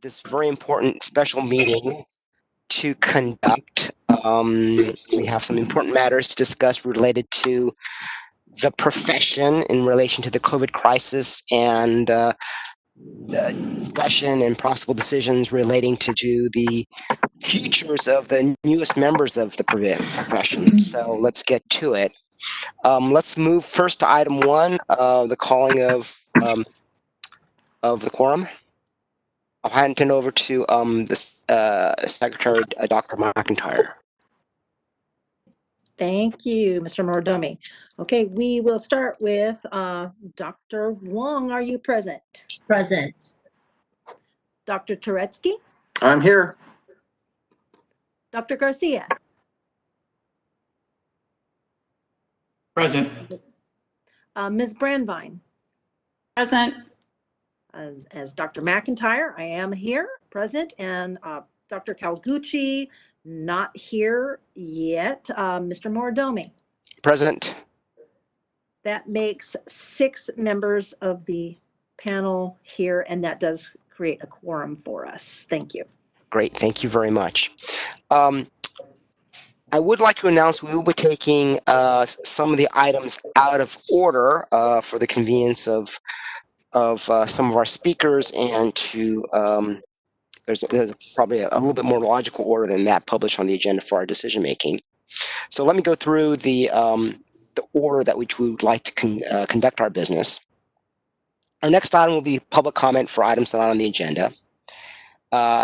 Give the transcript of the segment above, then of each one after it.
this very important special meeting to conduct. We have some important matters to discuss related to the profession in relation to the COVID crisis and discussion and possible decisions relating to the futures of the newest members of the profession. So let's get to it. Let's move first to item 1, the calling of the quorum. I'll hand it over to the Secretary, Dr. McIntyre. Thank you, Mr. Mordomi. Okay, we will start with Dr. Wong. Are you present? Present. Dr. Turetsky? I'm here. Dr. Garcia? Present. Ms. Brandvine? Present. As Dr. McIntyre, I am here, present, and Dr. Calgucci, not here yet. Mr. Mordomi? Present. That makes 6 members of the panel here, and that does create a quorum for us. Thank you. Great, thank you very much. I would like to announce we will be taking some of the items out of order for the convenience of some of our speakers, and to there's probably a little bit more logical order than that published on the agenda for our decision making. So let me go through the order that which we would like to conduct our business. Our next item will be public comment for items not on the agenda.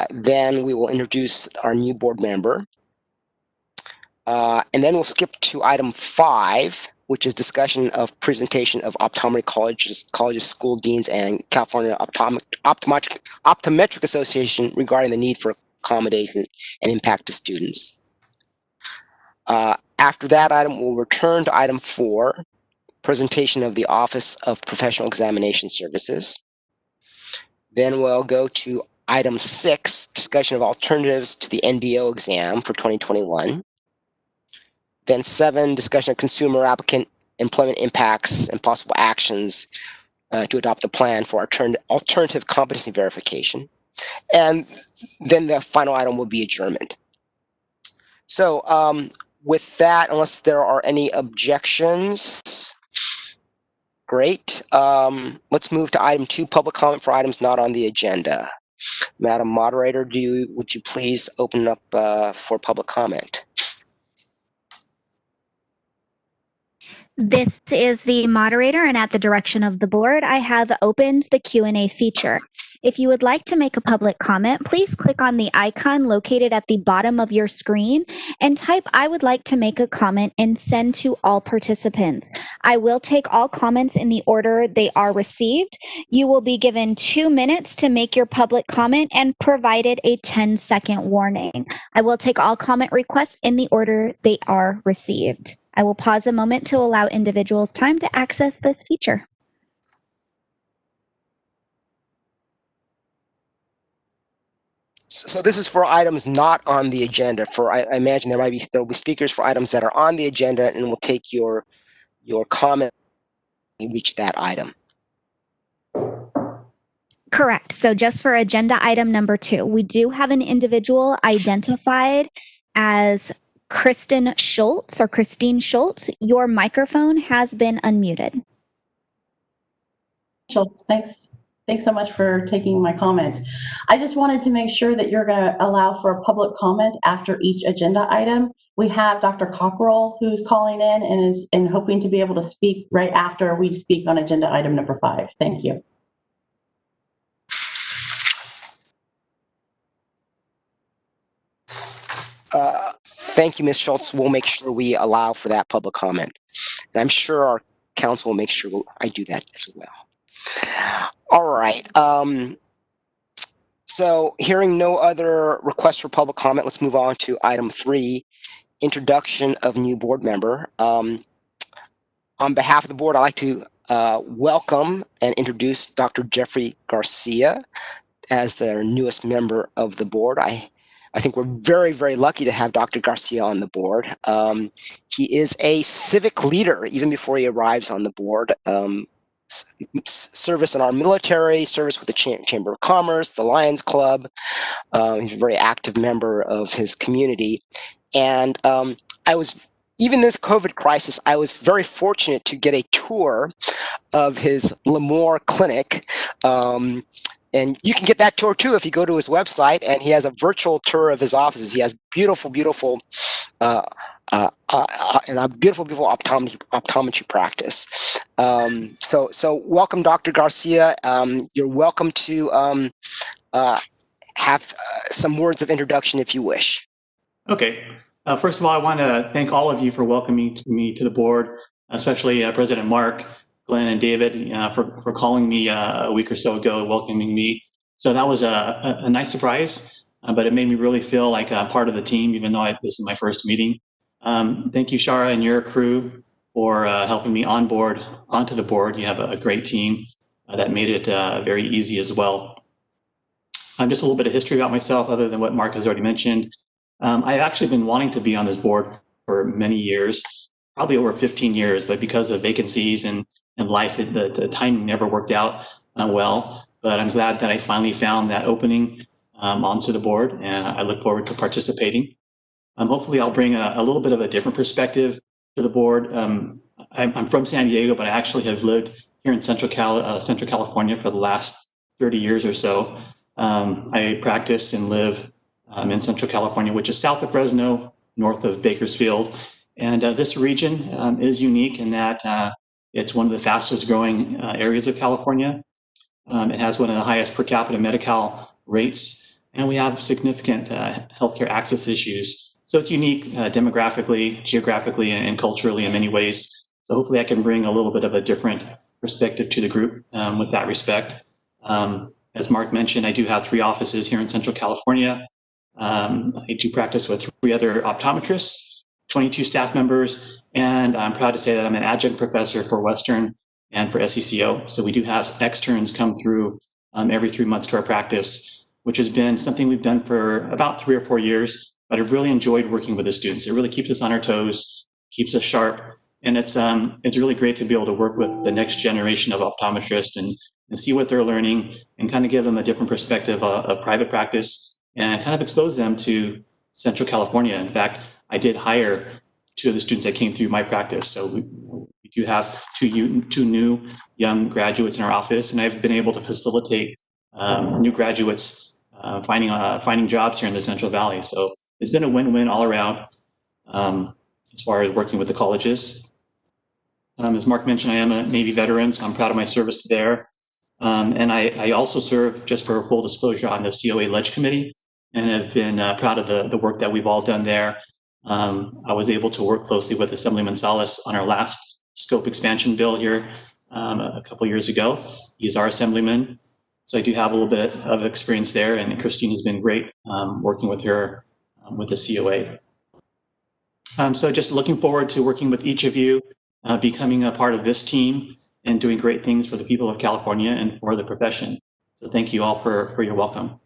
Then we will introduce our new board member. And then we'll skip to item 5, which is discussion of presentation of optometry colleges, school deans, and California Optometric Association regarding the need for accommodations and impact to students. After that item, we'll return to item 4, presentation of the Office of Professional Examination Services. Then we'll go to item 6, discussion of alternatives to the NBO exam for 2021. Then 7, discussion of consumer applicant employment impacts and possible actions to adopt a plan for alternative competency verification. And then the final item will be adjournment. So with that, unless there are any objections, great. Let's move to item 2, public comment for items not on the agenda. Madam Moderator, would you please open up for public comment? This is the moderator, and at the direction of the board, I have opened the Q&A feature. If you would like to make a public comment, please click on the icon located at the bottom of your screen and type "I would like to make a comment" and send to all participants. I will take all comments in the order they are received. You will be given 2 minutes to make your public comment and provided a 10-second warning. I will take all comment requests in the order they are received. I will pause a moment to allow individuals time to access this feature. So this is for items not on the agenda. I imagine there will be speakers for items that are on the agenda, and we'll take your comment when we reach that item. Correct. So just for agenda item number 2, we do have an individual identified as Kristen Schultz or Christine Schultz. Your microphone has been unmuted. Schultz, thanks so much for taking my comment. I just wanted to make sure that you're going to allow for a public comment after each agenda item. We have Dr. Cockrell who's calling in and is hoping to be able to speak right after we speak on agenda item number 5. Thank you. Thank you, Ms. Schultz. We'll make sure we allow for that public comment. And I'm sure our council will make sure I do that as well. All right. So hearing no other requests for public comment, let's move on to item 3, introduction of new board member. On behalf of the board, I'd like to welcome and introduce Dr. Jeffrey Garcia as the newest member of the board. I think we're very, very lucky to have Dr. Garcia on the board. He is a civic leader even before he arrives on the board. service in our military, service with the Chamber of Commerce, the Lions Club. He's a very active member of his community. And I was, even this COVID crisis, I was very fortunate to get a tour of his Lemoore clinic. And you can get that tour too if you go to his website, and he has a virtual tour of his offices. He has beautiful, beautiful and a beautiful optometry practice. So welcome, Dr. Garcia. You're welcome to have some words of introduction if you wish. Okay. First of all, I want to thank all of you for welcoming me to the board, especially President Mark, Glenn, and David for calling me a week or so ago, welcoming me. So that was a nice surprise, but it made me really feel like a part of the team, even though this is my first meeting. Thank you, Shara, and your crew for helping me onto the board. You have a great team that made it very easy as well. Just a little bit of history about myself, other than what Mark has already mentioned. I've actually been wanting to be on this board for many years, probably over 15 years, but because of vacancies and life, the timing never worked out well. But I'm glad that I finally found that opening onto the board, and I look forward to participating. Hopefully I'll bring a little bit of a different perspective to the board. I'm from San Diego, but I actually have lived here in Central California for the last 30 years or so. I practice and live in Central California, which is south of Fresno, north of Bakersfield. And this region is unique in that it's one of the fastest growing areas of California. It has one of the highest per capita Medi-Cal rates, and we have significant healthcare access issues. So it's unique demographically, geographically, and culturally in many ways. So hopefully I can bring a little bit of a different perspective to the group with that respect. As Mark mentioned, I do have 3 offices here in Central California. I do practice with 3 other optometrists, 22 staff members, and I'm proud to say that I'm an adjunct professor for Western and for SECO. So we do have externs come through every 3 months to our practice, which has been something we've done for about 3 or 4 years, but I've really enjoyed working with the students. It really keeps us on our toes, keeps us sharp, and it's really great to be able to work with the next generation of optometrists and see what they're learning and kind of give them a different perspective of private practice and kind of expose them to Central California. In fact, I did hire 2 of the students that came through my practice. So we do have two new young graduates in our office, and I've been able to facilitate new graduates finding jobs here in the Central Valley. So it's been a win-win all around as far as working with the colleges. As Mark mentioned, I am a Navy veteran, so I'm proud of my service there. And I also serve, just for full disclosure, on the COA Ledge Committee, and have been proud of the work that we've all done there. I was able to work closely with Assemblyman Salas on our last scope expansion bill here a couple years ago. He's our assemblyman, so I do have a little bit of experience there, and Christine has been great working with her with the COA. So just looking forward to working with each of you, becoming a part of this team, and doing great things for the people of California and for the profession. So thank you all for your welcome.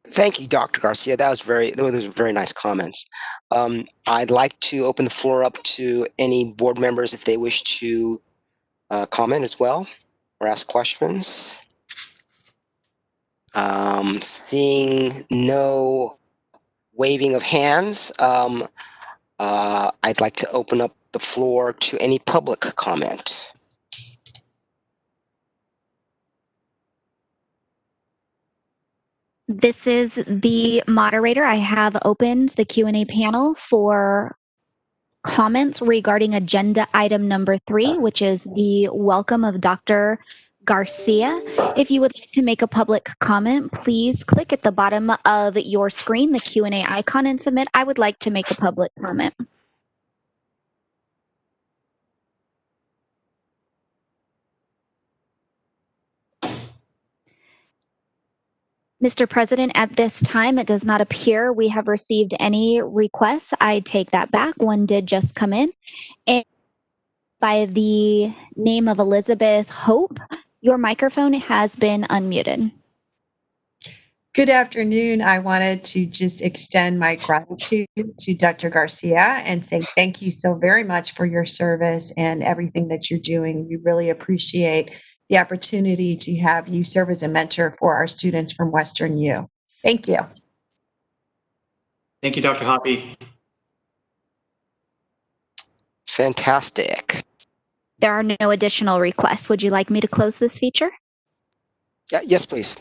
Thank you, Dr. Garcia. Those were very nice comments. I'd like to open the floor up to any board members if they wish to comment as well or ask questions. Seeing no waving of hands, I'd like to open up the floor to any public comment. This is the moderator. I have opened the Q&A panel for comments regarding agenda item number 3, which is the welcome of Dr. Garcia. If you would like to make a public comment, please click at the bottom of your screen, the Q&A icon, and submit. I would like to make a public comment. Mr. President, at this time, it does not appear we have received any requests. I take that back. One did just come in. And by the name of Elizabeth Hope, your microphone has been unmuted. Good afternoon. I wanted to just extend my gratitude to Dr. Garcia and say thank you so very much for your service and everything that you're doing. We really appreciate the opportunity to have you serve as a mentor for our students from Western U. Thank you. Thank you, Dr. Hoppy. Fantastic. There are no additional requests. Would you like me to close this feature? Yes, please.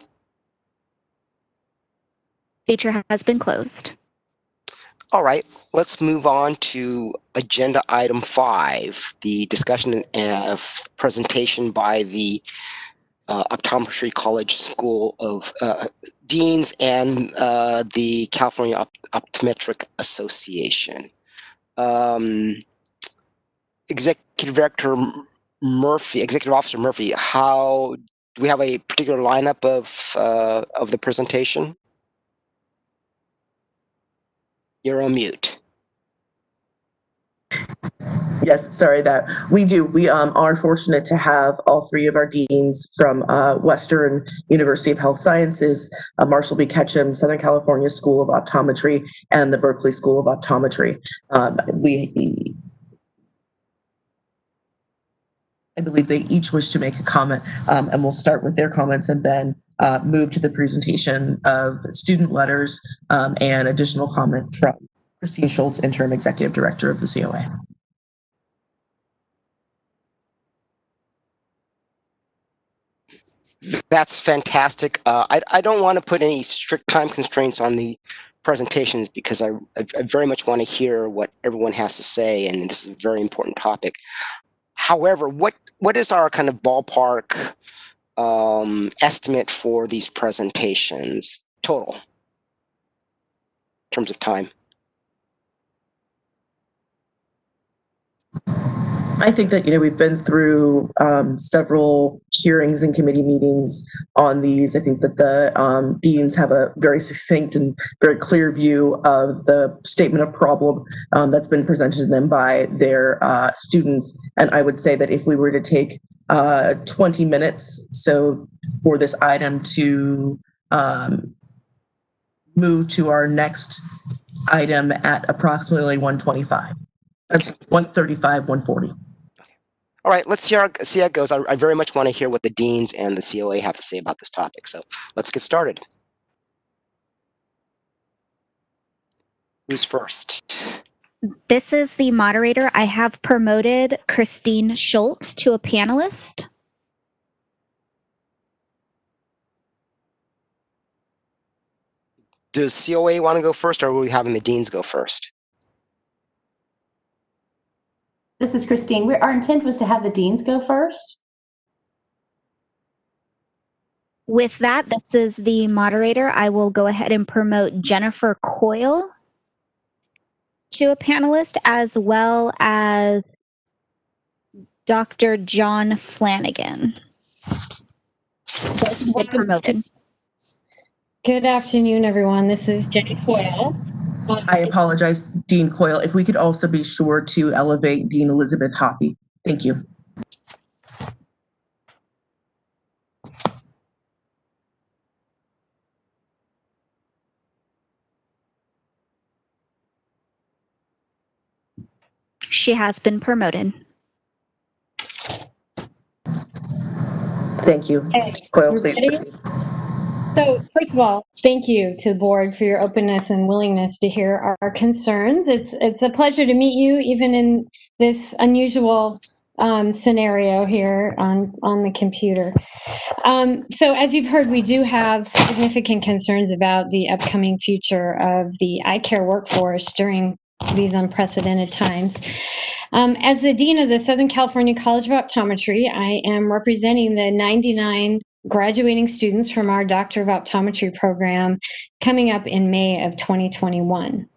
Feature has been closed. All right, let's move on to agenda item 5, the discussion of presentation by the Optometry College School of Deans and the California Optometric Association. Executive Director Murphy, Executive Officer Murphy, how do we have a particular lineup of the presentation? You're on mute. Yes, sorry that we do. We are fortunate to have all three of our deans from Western University of Health Sciences, Marshall B. Ketchum, Southern California School of Optometry, and the Berkeley School of Optometry. I believe they each wish to make a comment, and we'll start with their comments and then move to the presentation of student letters and additional comment from Christine Schultz, Interim Executive Director of the COA. That's fantastic. I don't want to put any strict time constraints on the presentations because I very much want to hear what everyone has to say, and this is a very important topic. However, what is our kind of ballpark estimate for these presentations total in terms of time? I think that, we've been through several hearings and committee meetings on these. I think that the deans have a very succinct and very clear view of the statement of problem that's been presented to them by their students. And I would say that if we were to take 20 minutes, so for this item to move to our next item at approximately 1:25. 1:35, 1:40. All right, let's see how it goes. I very much want to hear what the deans and the COA have to say about this topic. So let's get started. Who's first? This is the moderator. I have promoted Christine Schultz to a panelist. Does COA want to go first, or are we having the deans go first? This is Christine. Our intent was to have the deans go first. With that, this is the moderator. I will go ahead and promote Jennifer Coyle to a panelist, as well as Dr. John Flanagan. Both have been promoted. Good afternoon, everyone. This is Jenny Coyle. I apologize, Dean Coyle. If we could also be sure to elevate Dean Elizabeth Hoppy. Thank you. She has been promoted. Thank you. Okay, Coyle, please proceed. So first of all, thank you to the board for your openness and willingness to hear our concerns. It's a pleasure to meet you, even in this unusual scenario here on the computer. So as you've heard, we do have significant concerns about the upcoming future of the eye care workforce during these unprecedented times. As the Dean of the Southern California College of Optometry, I am representing the 99 graduating students from our Doctor of Optometry program coming up in May of 2021.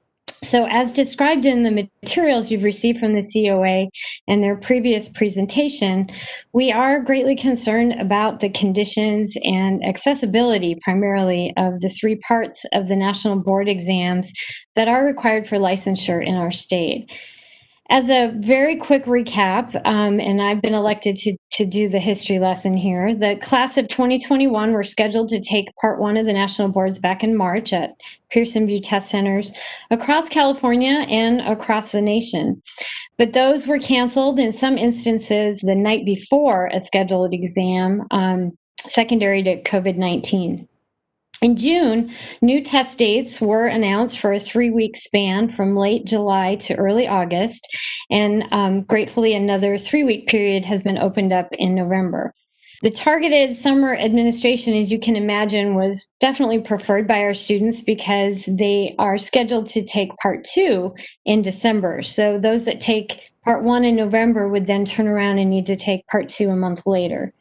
So as described in the materials you've received from the COA and their previous presentation, we are greatly concerned about the conditions and accessibility primarily of the 3 parts of the national board exams that are required for licensure in our state. As a very quick recap, and I've been elected to do the history lesson here, the class of 2021 were scheduled to take part one of the national boards back in March at Pearson VUE test centers across California and across the nation. But those were canceled in some instances the night before a scheduled exam, secondary to COVID-19. In June, new test dates were announced for a 3-week span from late July to early August, and gratefully another 3-week period has been opened up in November. The targeted summer administration, as you can imagine, was definitely preferred by our students because they are scheduled to take part 2 in December. So those that take part 1 in November would then turn around and need to take part 2 a month later.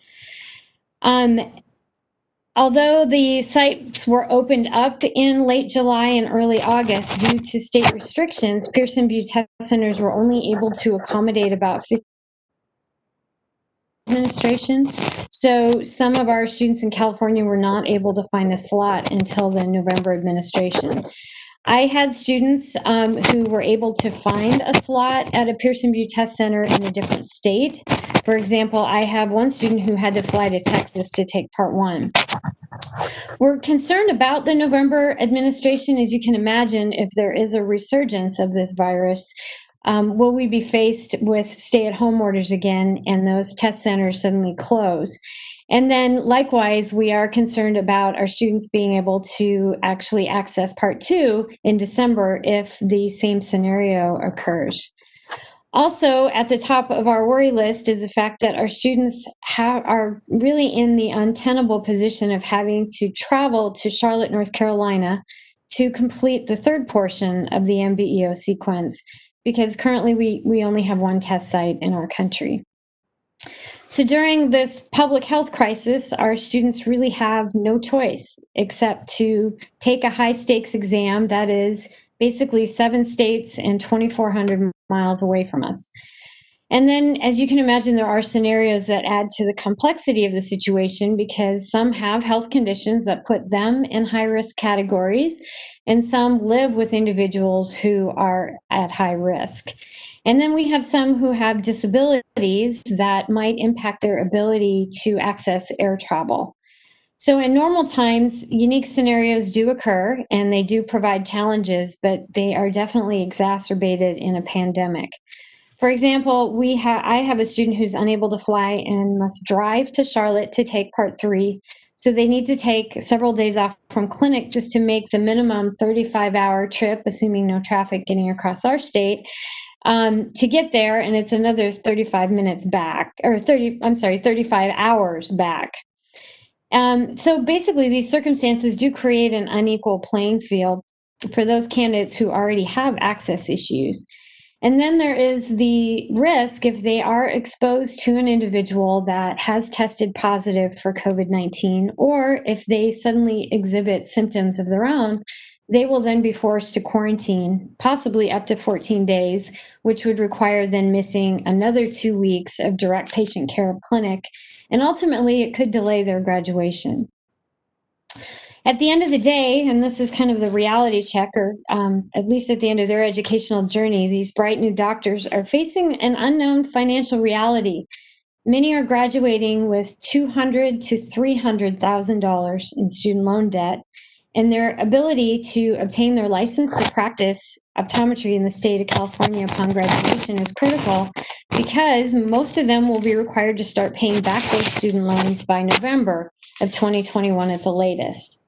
Although the sites were opened up in late July and early August due to state restrictions, Pearson VUE test centers were only able to accommodate about 50 administration. So some of our students in California were not able to find a slot until the November administration. I had students who were able to find a slot at a Pearson VUE test center in a different state. For example, I have one student who had to fly to Texas to take part 1. We're concerned about the November administration. As you can imagine, if there is a resurgence of this virus, will we be faced with stay-at-home orders again and those test centers suddenly close? And then likewise, we are concerned about our students being able to actually access part 2 in December if the same scenario occurs. Also, at the top of our worry list is the fact that our students are really in the untenable position of having to travel to Charlotte, North Carolina to complete the third portion of the MBEO sequence, because currently we only have one test site in our country. So during this public health crisis, our students really have no choice except to take a high stakes exam that is basically 7 states and 2,400 miles away from us. And then, as you can imagine, there are scenarios that add to the complexity of the situation because some have health conditions that put them in high-risk categories, and some live with individuals who are at high risk. And then we have some who have disabilities that might impact their ability to access air travel. So in normal times, unique scenarios do occur and they do provide challenges, but they are definitely exacerbated in a pandemic. For example, I have a student who's unable to fly and must drive to Charlotte to take part 3. So they need to take several days off from clinic just to make the minimum 35-hour trip, assuming no traffic getting across our state, to get there. And it's another 35 minutes back, or 35 hours back. So basically, these circumstances do create an unequal playing field for those candidates who already have access issues. And then there is the risk if they are exposed to an individual that has tested positive for COVID-19, or if they suddenly exhibit symptoms of their own, they will then be forced to quarantine, possibly up to 14 days, which would require then missing another 2 weeks of direct patient care of clinic. And ultimately, it could delay their graduation. At the end of the day, and this is kind of the reality check, or at least at the end of their educational journey, these bright new doctors are facing an unknown financial reality. Many are graduating with $200,000 to $300,000 in student loan debt, and their ability to obtain their license to practice optometry in the state of California upon graduation is critical because most of them will be required to start paying back those student loans by November of 2021 at the latest.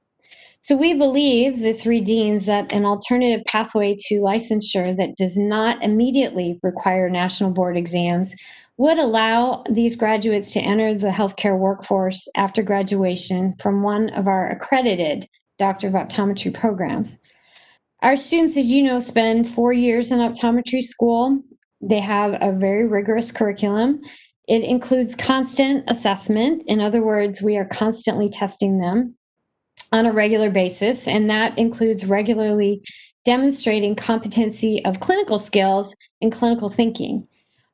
So we believe, the 3 deans, that an alternative pathway to licensure that does not immediately require national board exams would allow these graduates to enter the healthcare workforce after graduation from one of our accredited Doctor of Optometry programs. Our students, as you know, spend 4 years in optometry school. They have a very rigorous curriculum. It includes constant assessment. In other words, we are constantly testing them on a regular basis, and that includes regularly demonstrating competency of clinical skills and clinical thinking.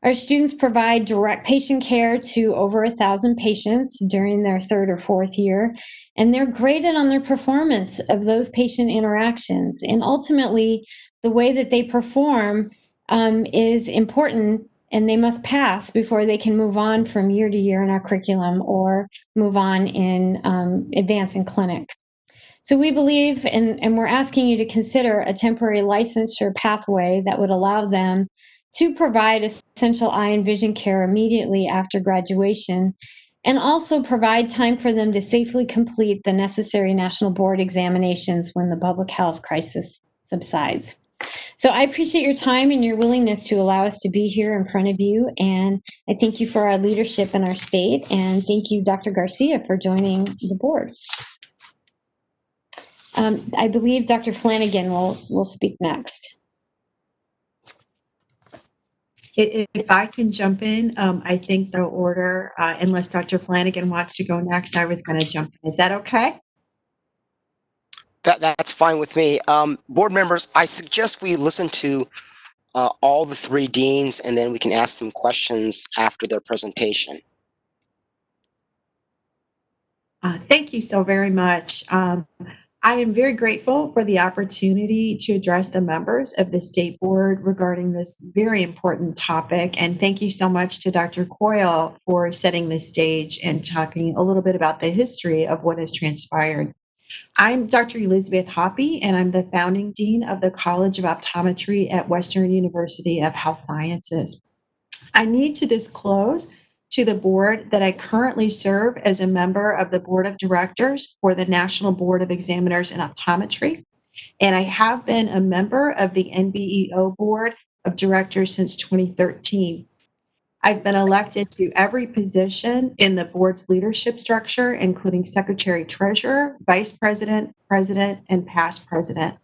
Our students provide direct patient care to over 1,000 patients during their 3rd or 4th year, and they're graded on their performance of those patient interactions. And ultimately, the way that they perform is important, and they must pass before they can move on from year to year in our curriculum or move on in advance in clinic. So we believe, and we're asking you to consider a temporary licensure pathway that would allow them to provide essential eye and vision care immediately after graduation, and also provide time for them to safely complete the necessary national board examinations when the public health crisis subsides. So I appreciate your time and your willingness to allow us to be here in front of you, and I thank you for our leadership in our state, and thank you, Dr. Garcia, for joining the board. I believe Dr. Flanagan will speak next. If I can jump in, I think the order, unless Dr. Flanagan wants to go next, I was going to jump in. Is that okay? That's fine with me. Board members, I suggest we listen to all the three deans, and then we can ask them questions after their presentation. Thank you so very much. I am very grateful for the opportunity to address the members of the State Board regarding this very important topic. And thank you so much to Dr. Coyle for setting the stage and talking a little bit about the history of what has transpired. I'm Dr. Elizabeth Hoppe, and I'm the founding dean of the College of Optometry at Western University of Health Sciences. I need to disclose to the board that I currently serve as a member of the board of directors for the National Board of Examiners in Optometry, and I have been a member of the NBEO board of directors since 2013. I've been elected to every position in the board's leadership structure, including secretary treasurer, vice president, president, and past president.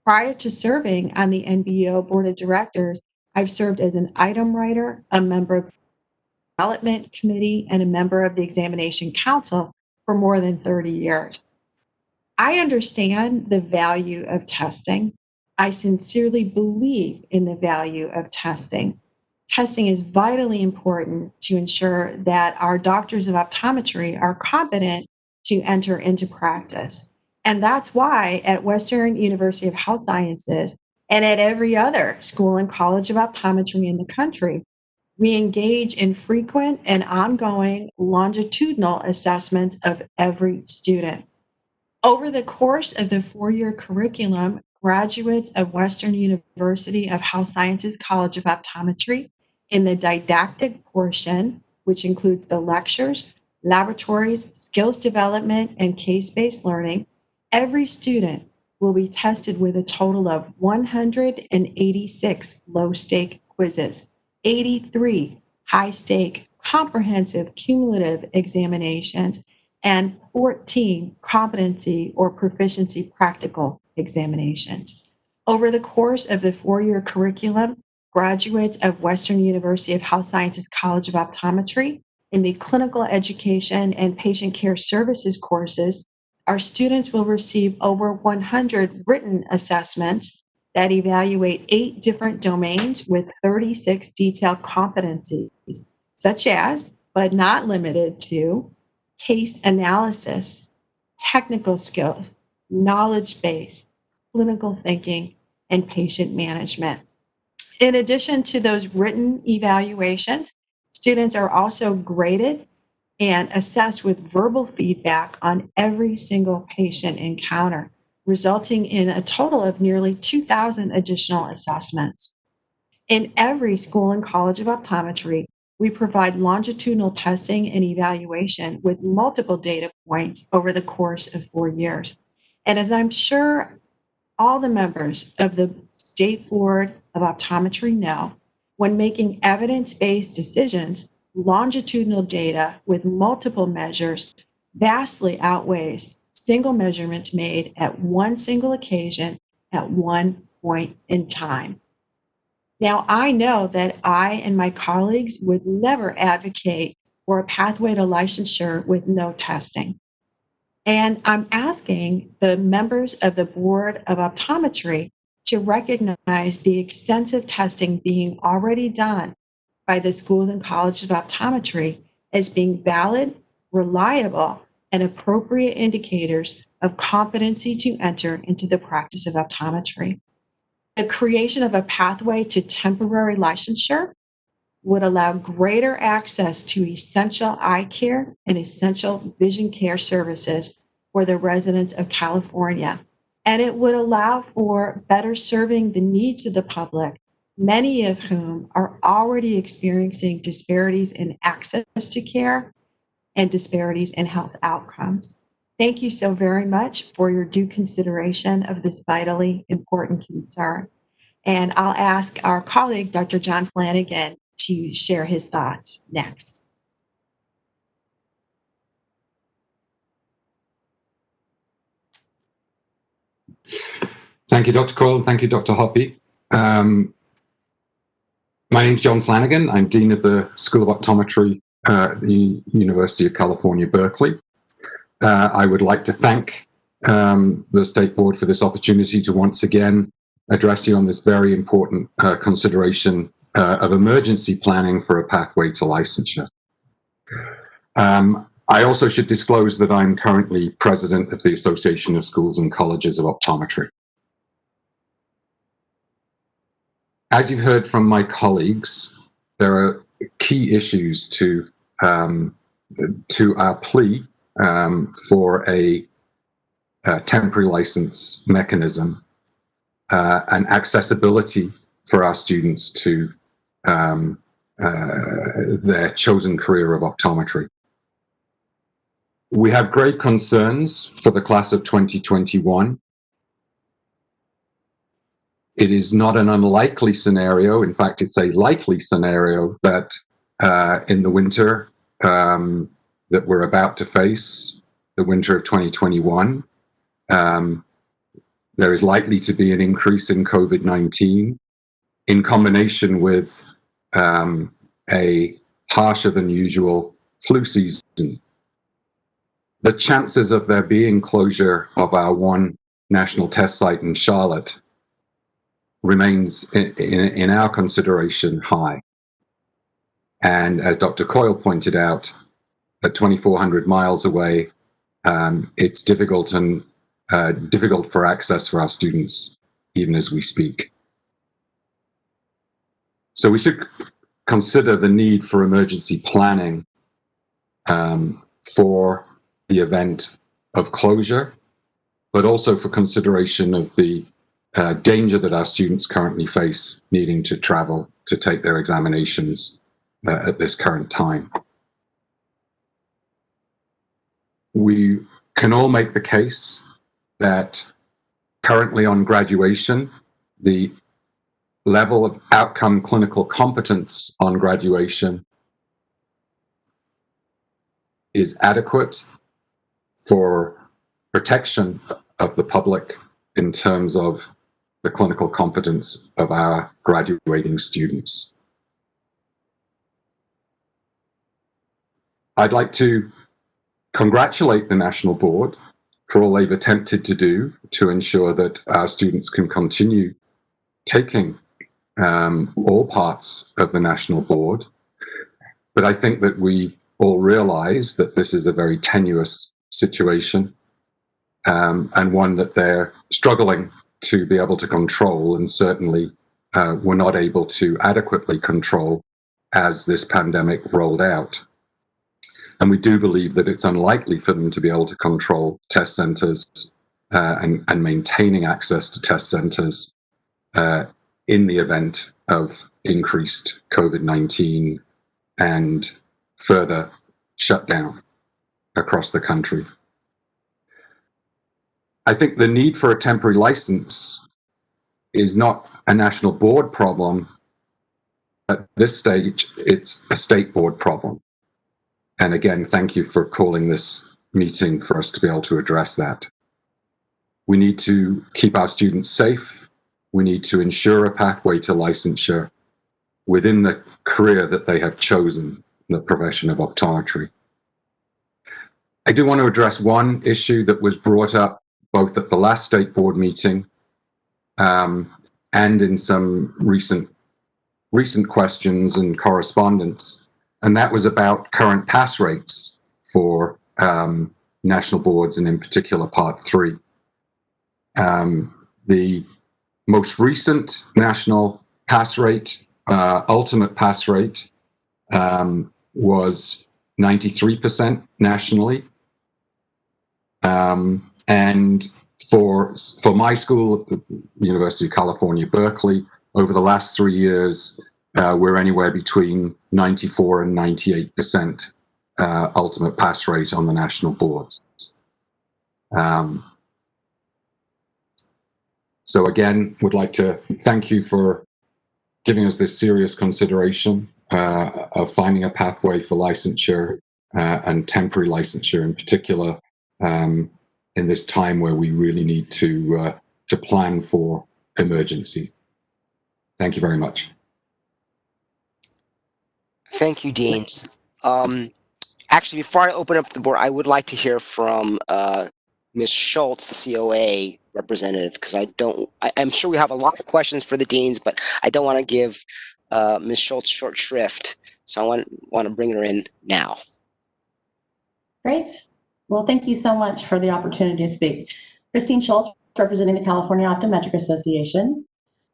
Prior to serving on the NBEO board of directors, I've served as an item writer, a member of the development committee, and a member of the examination council for more than 30 years. I understand the value of testing. I sincerely believe in the value of testing. Testing is vitally important to ensure that our doctors of optometry are competent to enter into practice. And that's why at Western University of Health Sciences and at every other school and college of optometry in the country, we engage in frequent and ongoing longitudinal assessments of every student. Over the course of the four-year curriculum, graduates of Western University of Health Sciences College of Optometry in the didactic portion, which includes the lectures, laboratories, skills development, and case-based learning, every student will be tested with a total of 186 low-stake quizzes, 83 high-stake comprehensive cumulative examinations, and 14 competency or proficiency practical examinations. Over the course of the four-year curriculum, graduates of Western University of Health Sciences College of Optometry in the clinical education and patient care services courses, our students will receive over 100 written assessments that evaluate 8 different domains with 36 detailed competencies, such as, but not limited to, case analysis, technical skills, knowledge base, clinical thinking, and patient management. In addition to those written evaluations, students are also graded and assessed with verbal feedback on every single patient encounter, resulting in a total of nearly 2,000 additional assessments. In every school and college of optometry, we provide longitudinal testing and evaluation with multiple data points over the course of 4 years. And as I'm sure all the members of the State Board of Optometry know, when making evidence-based decisions, longitudinal data with multiple measures vastly outweighs single measurements made at one single occasion at one point in time. Now, I know that I and my colleagues would never advocate for a pathway to licensure with no testing. And I'm asking the members of the Board of Optometry to recognize the extensive testing being already done by the schools and colleges of optometry as being valid, reliable, and appropriate indicators of competency to enter into the practice of optometry. The creation of a pathway to temporary licensure would allow greater access to essential eye care and essential vision care services for the residents of California. And it would allow for better serving the needs of the public, many of whom are already experiencing disparities in access to care and disparities in health outcomes. Thank you so very much for your due consideration of this vitally important concern. And I'll ask our colleague, Dr. John Flanagan, to share his thoughts next. Thank you, Dr. Coyle, and thank you, Dr. Hoppy. My name is John Flanagan. I'm Dean of the School of Optometry at the University of California, Berkeley. I would like to thank the State Board for this opportunity to once again address you on this very important consideration of emergency planning for a pathway to licensure. I also should disclose that I'm currently president of the Association of Schools and Colleges of Optometry. As you've heard from my colleagues, there are key issues to our plea for a temporary license mechanism and accessibility for our students to their chosen career of optometry. We have great concerns for the class of 2021. It is not an unlikely scenario. In fact, it's a likely scenario that in the winter that we're about to face, the winter of 2021, there is likely to be an increase in COVID-19 in combination with a harsher than usual flu season. The chances of there being closure of our one national test site in Charlotte remains, in our consideration, high. And as Dr. Coyle pointed out, at 2,400 miles away, it's difficult for access for our students, even as we speak. So we should consider the need for emergency planning for the event of closure, but also for consideration of the danger that our students currently face needing to travel to take their examinations at this current time. We can all make the case that currently on graduation, the level of outcome clinical competence on graduation is adequate for protection of the public in terms of the clinical competence of our graduating students. I'd like to congratulate the National Board for all they've attempted to do to ensure that our students can continue taking all parts of the National Board. But I think that we all realize that this is a very tenuous situation and one that they're struggling to be able to control, and certainly were not able to adequately control as this pandemic rolled out. And we do believe that it's unlikely for them to be able to control test centers and maintaining access to test centers in the event of increased COVID-19 and further shutdown across the country. I think the need for a temporary license is not a national board problem. At this stage, it's a state board problem. And again, thank you for calling this meeting for us to be able to address that. We need to keep our students safe. We need to ensure a pathway to licensure within the career that they have chosen, the profession of optometry. I do want to address one issue that was brought up both at the last state board meeting and in some recent questions and correspondence, and that was about current pass rates for national boards, and in particular Part 3. The most recent national pass rate, ultimate pass rate, was 93% nationally. And for my school, the University of California, Berkeley, over the last 3 years, we're anywhere between 94 and 98% ultimate pass rate on the national boards. So again, would like to thank you for giving us this serious consideration of finding a pathway for licensure and temporary licensure in particular in this time where we really need to plan for emergency. Thank you very much. Thank you, Deans. Actually, before I open up the board, I would like to hear from Ms. Schultz, the COA representative, because I'm sure we have a lot of questions for the deans, but I don't want to give Ms. Schultz short shrift, so I want to bring her in now. Great. Well, thank you so much for the opportunity to speak. Christine Schultz, representing the California Optometric Association.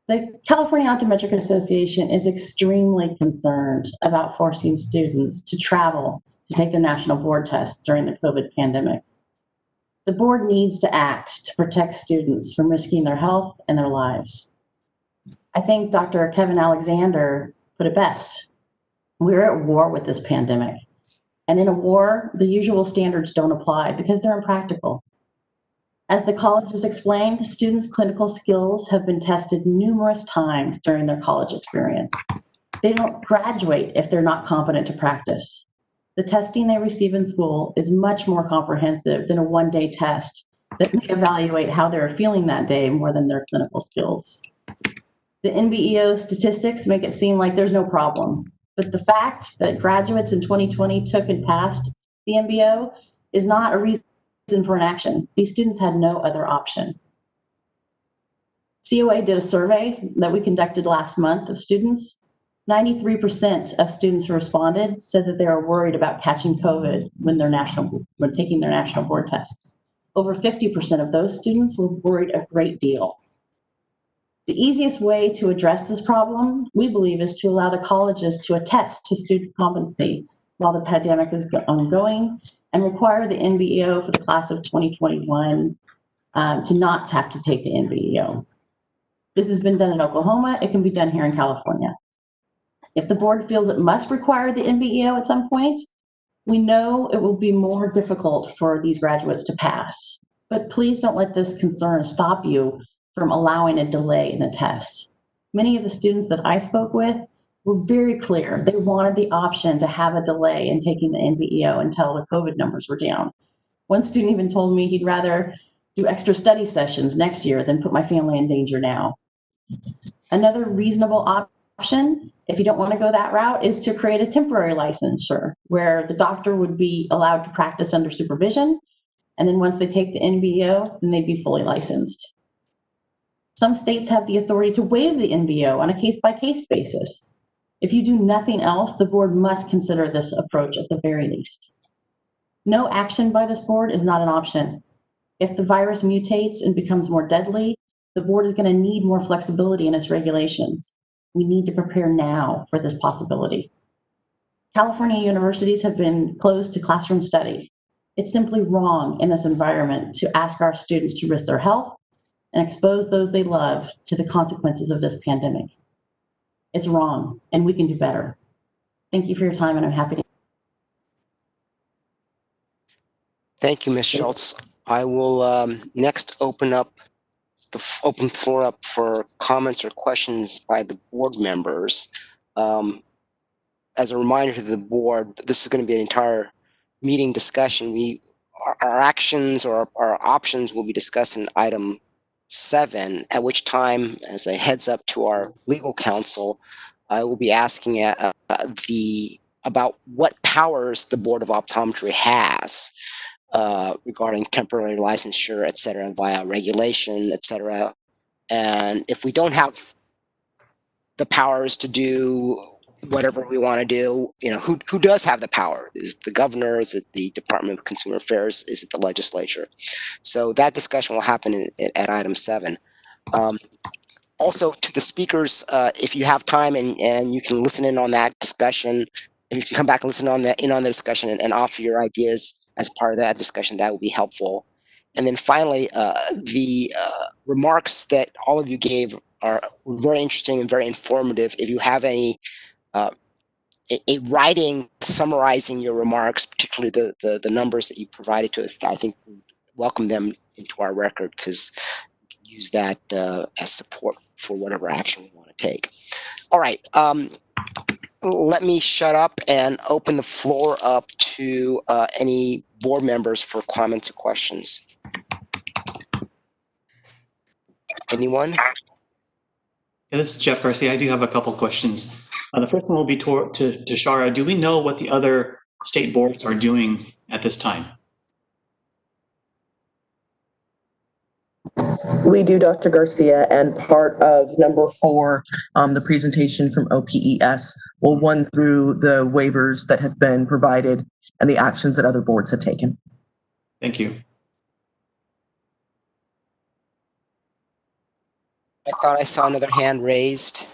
The California Optometric Association is extremely concerned about forcing students to travel to take their national board tests during the COVID pandemic. The board needs to act to protect students from risking their health and their lives. I think Dr. Kevin Alexander put it best. We're at war with this pandemic. And in a war, the usual standards don't apply because they're impractical. As the college has explained, students' clinical skills have been tested numerous times during their college experience. They don't graduate if they're not competent to practice. The testing they receive in school is much more comprehensive than a one-day test that may evaluate how they're feeling that day more than their clinical skills. The NBEO statistics make it seem like there's no problem, but the fact that graduates in 2020 took and passed the NBEO is not a reason for inaction. These students had no other option. COA did a survey that we conducted last month of students. 93% of students who responded said that they are worried about catching COVID when taking their national board tests. Over 50% of those students were worried a great deal. The easiest way to address this problem, we believe, is to allow the colleges to attest to student competency while the pandemic is ongoing and require the NBEO for the class of 2021 to not have to take the NBEO. This has been done in Oklahoma. It can be done here in California. If the board feels it must require the NBEO at some point, we know it will be more difficult for these graduates to pass. But please don't let this concern stop you from allowing a delay in the test. Many of the students that I spoke with were very clear. They wanted the option to have a delay in taking the NBEO until the COVID numbers were down. One student even told me he'd rather do extra study sessions next year than put my family in danger now. Another reasonable option, if you don't want to go that route, is to create a temporary licensure where the doctor would be allowed to practice under supervision. And then once they take the NBEO, then they'd be fully licensed. Some states have the authority to waive the NBEO on a case-by-case basis. If you do nothing else, the board must consider this approach at the very least. No action by this board is not an option. If the virus mutates and becomes more deadly, the board is going to need more flexibility in its regulations. We need to prepare now for this possibility. California universities have been closed to classroom study. It's simply wrong in this environment to ask our students to risk their health and expose those they love to the consequences of this pandemic. It's wrong, and we can do better. Thank you for your time, and I'm happy to. Thank you, Ms. Schultz. I will next open the floor up for comments or questions by the board members. As a reminder to the board, this is going to be an entire meeting discussion. Our actions or our options will be discussed in item 7, at which time, as a heads up to our legal counsel, I will be asking about what powers the Board of Optometry has regarding temporary licensure, et cetera, via regulation, et cetera. And if we don't have the powers to do whatever we want to do, who does have the power? Is it the governor? Is it the Department of Consumer Affairs? Is it the legislature? So that discussion will happen at item 7. Also, to the speakers, if you have time and you can listen in on that discussion, if you can come back and listen on the discussion and offer your ideas as part of that discussion, that would be helpful. And then finally, the remarks that all of you gave are very interesting and very informative. If you have any a writing summarizing your remarks, particularly the numbers that you provided to us, I think we welcome them into our record because we can use that as support for whatever action we want to take. All right. Let me shut up and open the floor up to any board members for comments or questions. Anyone? Yeah, this is Jeff Garcia. I do have a couple questions. The first one will be to Shara. Do we know what the other state boards are doing at this time? We do, Dr. Garcia, and part of number 4, the presentation from OPES, will run through the waivers that have been provided and the actions that other boards have taken. Thank you. I thought I saw another hand raised.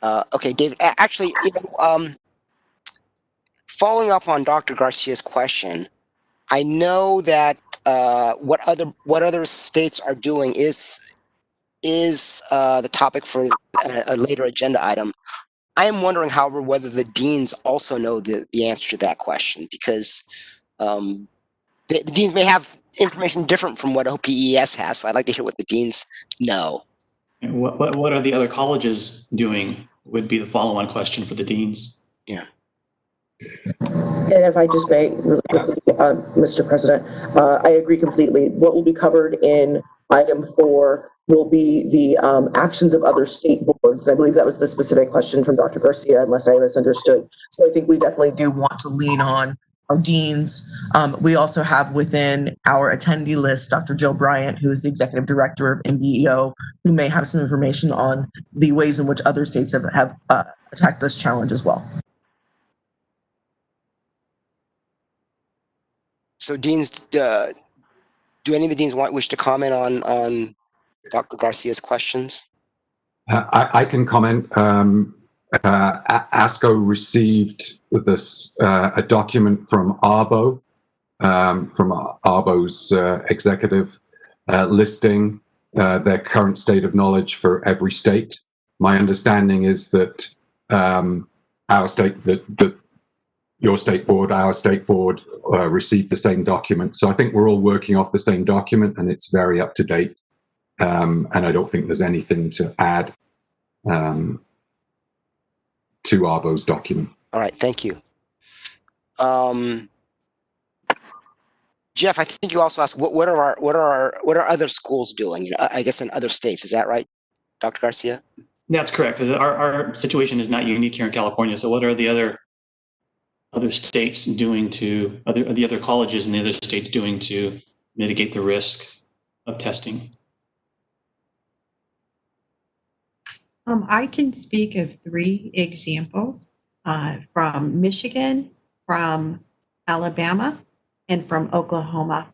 Okay, David. Actually, following up on Dr. Garcia's question, I know that what other states are doing is the topic for a later agenda item. I am wondering, however, whether the deans also know the answer to that question, because the deans may have information different from what OPES has. So I'd like to hear what the deans know. And what are the other colleges doing would be the follow-on question for the deans. Yeah. And if I just may, really quickly, Mr. President, I agree completely. What will be covered in item 4 will be the actions of other state boards. I believe that was the specific question from Dr. Garcia, unless I misunderstood. So I think we definitely do want to lean on our deans. We also have within our attendee list, Dr. Jill Bryant, who is the executive director of MBEO, who may have some information on the ways in which other states have attacked this challenge as well. So deans, do any of the deans wish to comment on Dr. Garcia's questions? I can comment. ASCO received a document from ARBO, from ARBO's executive, listing their current state of knowledge for every state. My understanding is that our state, that your state board, our state board received the same document. So I think we're all working off the same document, and it's very up to date. And I don't think there's anything to add to ARBO's document. All right, thank you. Jeff, I think you also asked what are other schools doing? I guess in other states. Is that right, Dr. Garcia? That's correct, because our situation is not unique here in California. So what are the other states doing to the other colleges and the other states doing to mitigate the risk of testing? I can speak of 3 examples from Michigan, from Alabama, and from Oklahoma.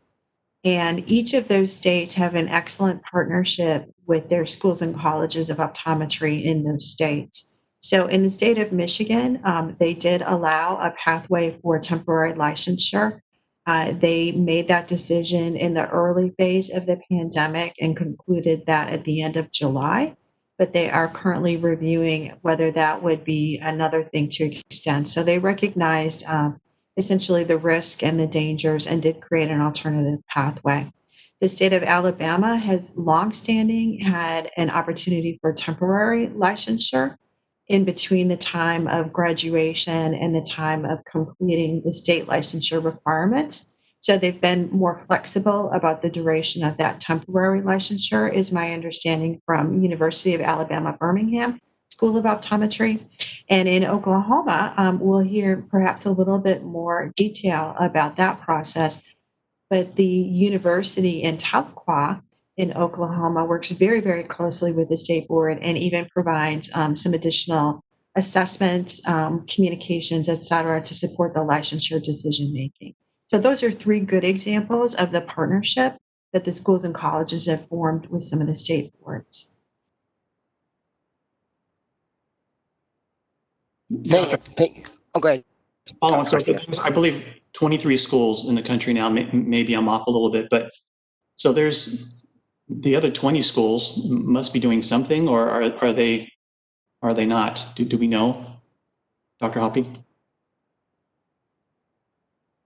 And each of those states have an excellent partnership with their schools and colleges of optometry in those states. So in the state of Michigan, they did allow a pathway for temporary licensure. They made that decision in the early phase of the pandemic and concluded that at the end of July. But they are currently reviewing whether that would be another thing to extend. So they recognized essentially the risk and the dangers and did create an alternative pathway. The state of Alabama has longstanding had an opportunity for temporary licensure in between the time of graduation and the time of completing the state licensure requirement. So they've been more flexible about the duration of that temporary licensure, is my understanding from University of Alabama, Birmingham School of Optometry. And in Oklahoma, we'll hear perhaps a little bit more detail about that process. But the university in Tahlequah in Oklahoma works very, very closely with the state board and even provides some additional assessments, communications, et cetera, to support the licensure decision making. So those are 3 good examples of the partnership that the schools and colleges have formed with some of the state boards. Oh, go ahead. Follow on. So Garcia. I believe 23 schools in the country now. Maybe I'm off a little bit, but so there's the other 20 schools must be doing something, or are they not? Do we know, Dr. Hoppy?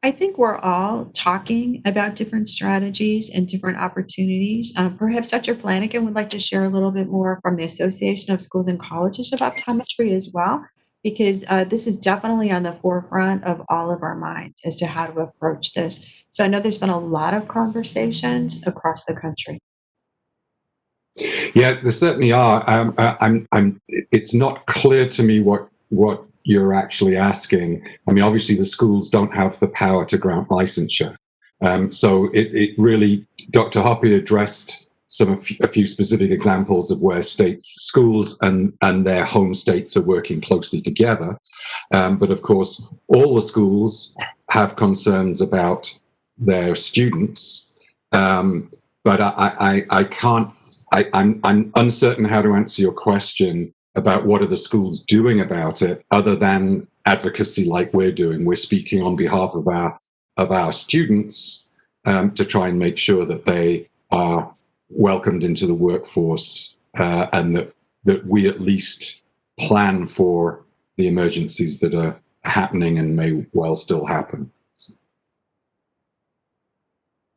I think we're all talking about different strategies and different opportunities. Perhaps Dr. Flanagan would like to share a little bit more from the Association of Schools and Colleges of Optometry as well, because this is definitely on the forefront of all of our minds as to how to approach this. So I know there's been a lot of conversations across the country. Yeah, there certainly are. It's not clear to me what you're actually asking. I mean, obviously the schools don't have the power to grant licensure. So it really, Dr. Hoppy addressed a few specific examples of where schools and their home states are working closely together. But of course, all the schools have concerns about their students. But I'm uncertain how to answer your question about what are the schools doing about it, other than advocacy like we're doing. We're speaking on behalf of our students to try and make sure that they are welcomed into the workforce and that we at least plan for the emergencies that are happening and may well still happen.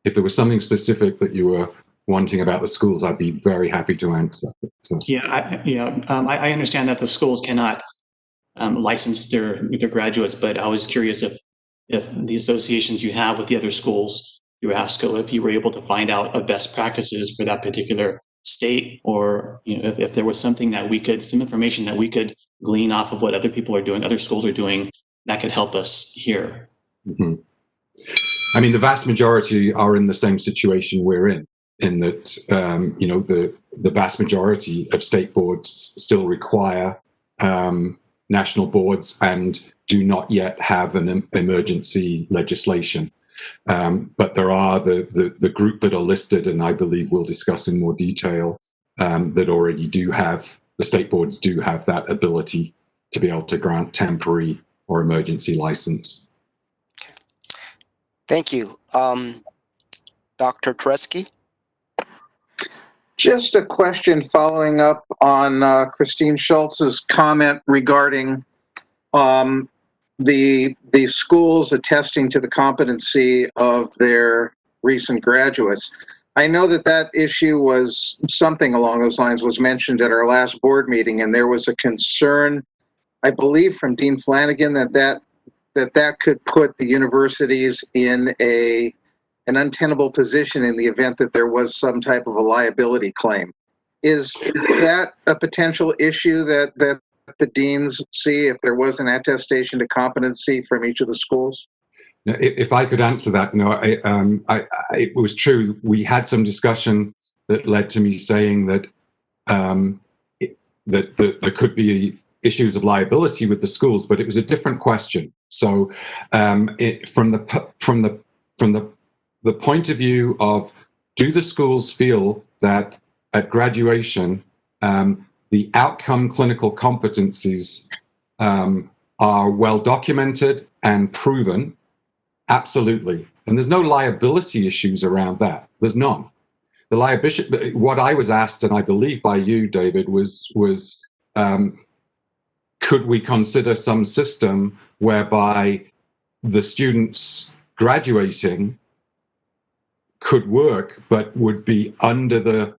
If there was something specific that you were wanting about the schools, I'd be very happy to answer. So. I understand that the schools cannot license their graduates, but I was curious if the associations you have with the other schools through ASCO, if you were able to find out of best practices for that particular state, or if there was something that some information that we could glean off of what other people are doing, other schools are doing, that could help us here. Mm-hmm. I mean, the vast majority are in the same situation we're in that, the vast majority of state boards still require national boards and do not yet have an emergency legislation. But there are the group that are listed, and I believe we'll discuss in more detail, that already do have, the state boards do have that ability to be able to grant temporary or emergency license. Thank you. Dr. Tresky? Just a question following up on Christine Schultz's comment regarding the schools attesting to the competency of their recent graduates. I know that issue was something along those lines was mentioned at our last board meeting, and there was a concern, I believe, from Dean Flanagan that could put the universities in an untenable position in the event that there was some type of a liability claim. Is that a potential issue that the deans see if there was an attestation to competency from each of the schools? If I could answer that, no, it was true. We had some discussion that led to me saying that that there could be issues of liability with the schools, but it was a different question. So, from the point of view of, do the schools feel that at graduation the outcome clinical competencies are well documented and proven? Absolutely. And there's no liability issues around that. There's none. The liability, what I was asked, and I believe by you, David, was could we consider some system whereby the students graduating could work, but would be under the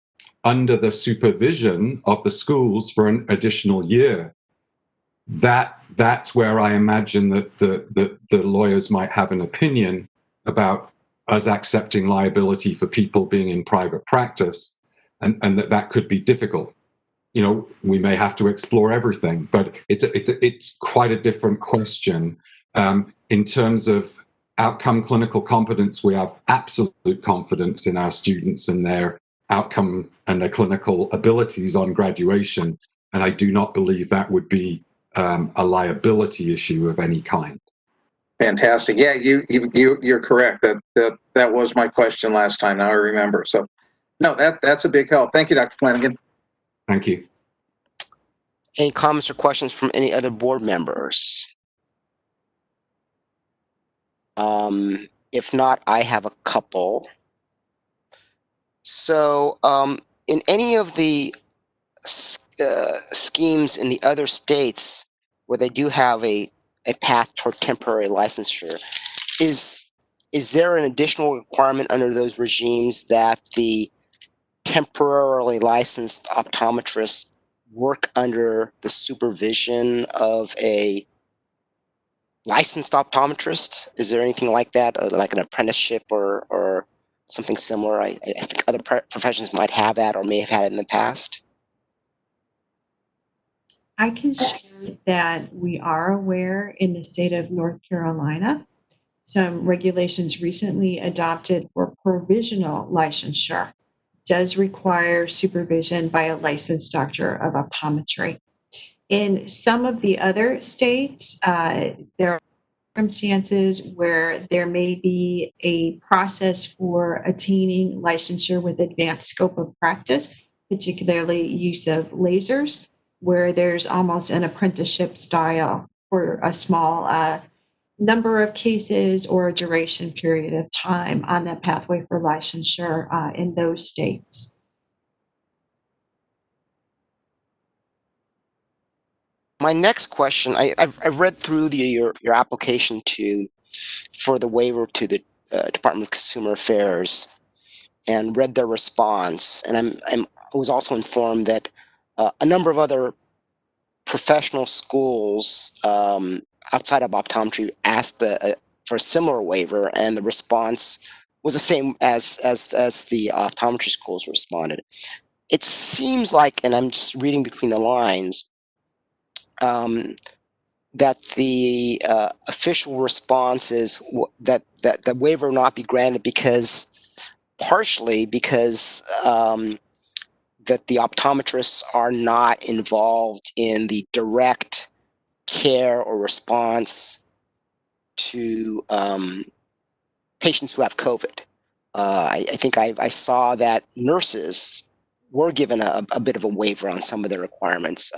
supervision of the schools for an additional year? That's where I imagine that the lawyers might have an opinion about us accepting liability for people being in private practice, and that could be difficult. You know, we may have to explore everything, but it's quite a different question. In terms of outcome clinical competence, we have absolute confidence in our students and their outcome and their clinical abilities on graduation, and I do not believe that would be a liability issue of any kind. Fantastic. Yeah, you're correct. That was my question last time. Now I remember. So, no, that's a big help. Thank you, Dr. Flanagan. Thank you. Any comments or questions from any other board members? If not, I have a couple. So, in any of the schemes in the other states where they do have a path toward temporary licensure, is there an additional requirement under those regimes that the temporarily licensed optometrists work under the supervision of a licensed optometrist? Is there anything like that, like an apprenticeship or something similar? I think other professions might have that or may have had it in the past. I can share that we are aware in the state of North Carolina, some regulations recently adopted for provisional licensure does require supervision by a licensed doctor of optometry. In some of the other states, there are circumstances where there may be a process for attaining licensure with advanced scope of practice, particularly use of lasers, where there's almost an apprenticeship style for a small number of cases or a duration period of time on that pathway for licensure in those states. My next question, I've read through your application for the waiver to the Department of Consumer Affairs and read their response, and I was also informed that a number of other professional schools outside of optometry asked for a similar waiver, and the response was the same as the optometry schools responded. It seems like, and I'm just reading between the lines, that the official response is that the waiver not be granted partially because that the optometrists are not involved in the direct care or response to patients who have COVID. I think I saw that nurses were given a bit of a waiver on some of the requirements.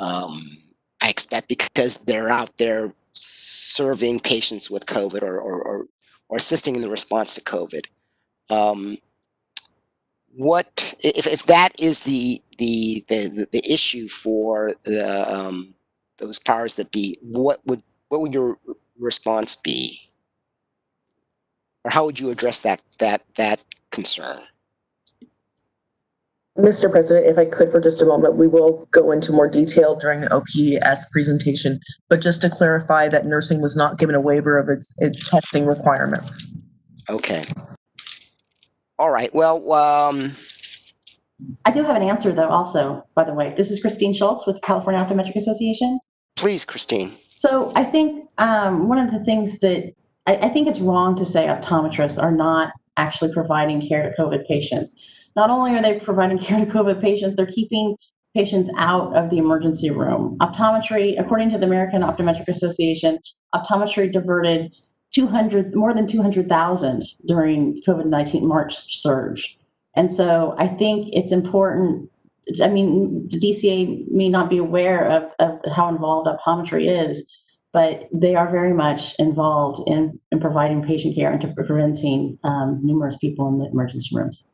I expect because they're out there serving patients with COVID or assisting in the response to COVID. What if that is the issue for those powers that be? What would your response be, or how would you address that concern? Mr. President, if I could for just a moment, we will go into more detail during the OPS presentation, but just to clarify that nursing was not given a waiver of its testing requirements. Okay. All right. Well, I do have an answer, though, also, by the way. This is Christine Schultz with California Optometric Association. Please, Christine. So I think one of the things that I think it's wrong to say optometrists are not actually providing care to COVID patients. Not only are they providing care to COVID patients, they're keeping patients out of the emergency room. Optometry, according to the American Optometric Association, optometry diverted more than 200,000 during COVID-19 March surge. And so I think it's important. I mean, the DCA may not be aware of how involved optometry is, but they are very much involved in providing patient care and to preventing numerous people in the emergency rooms.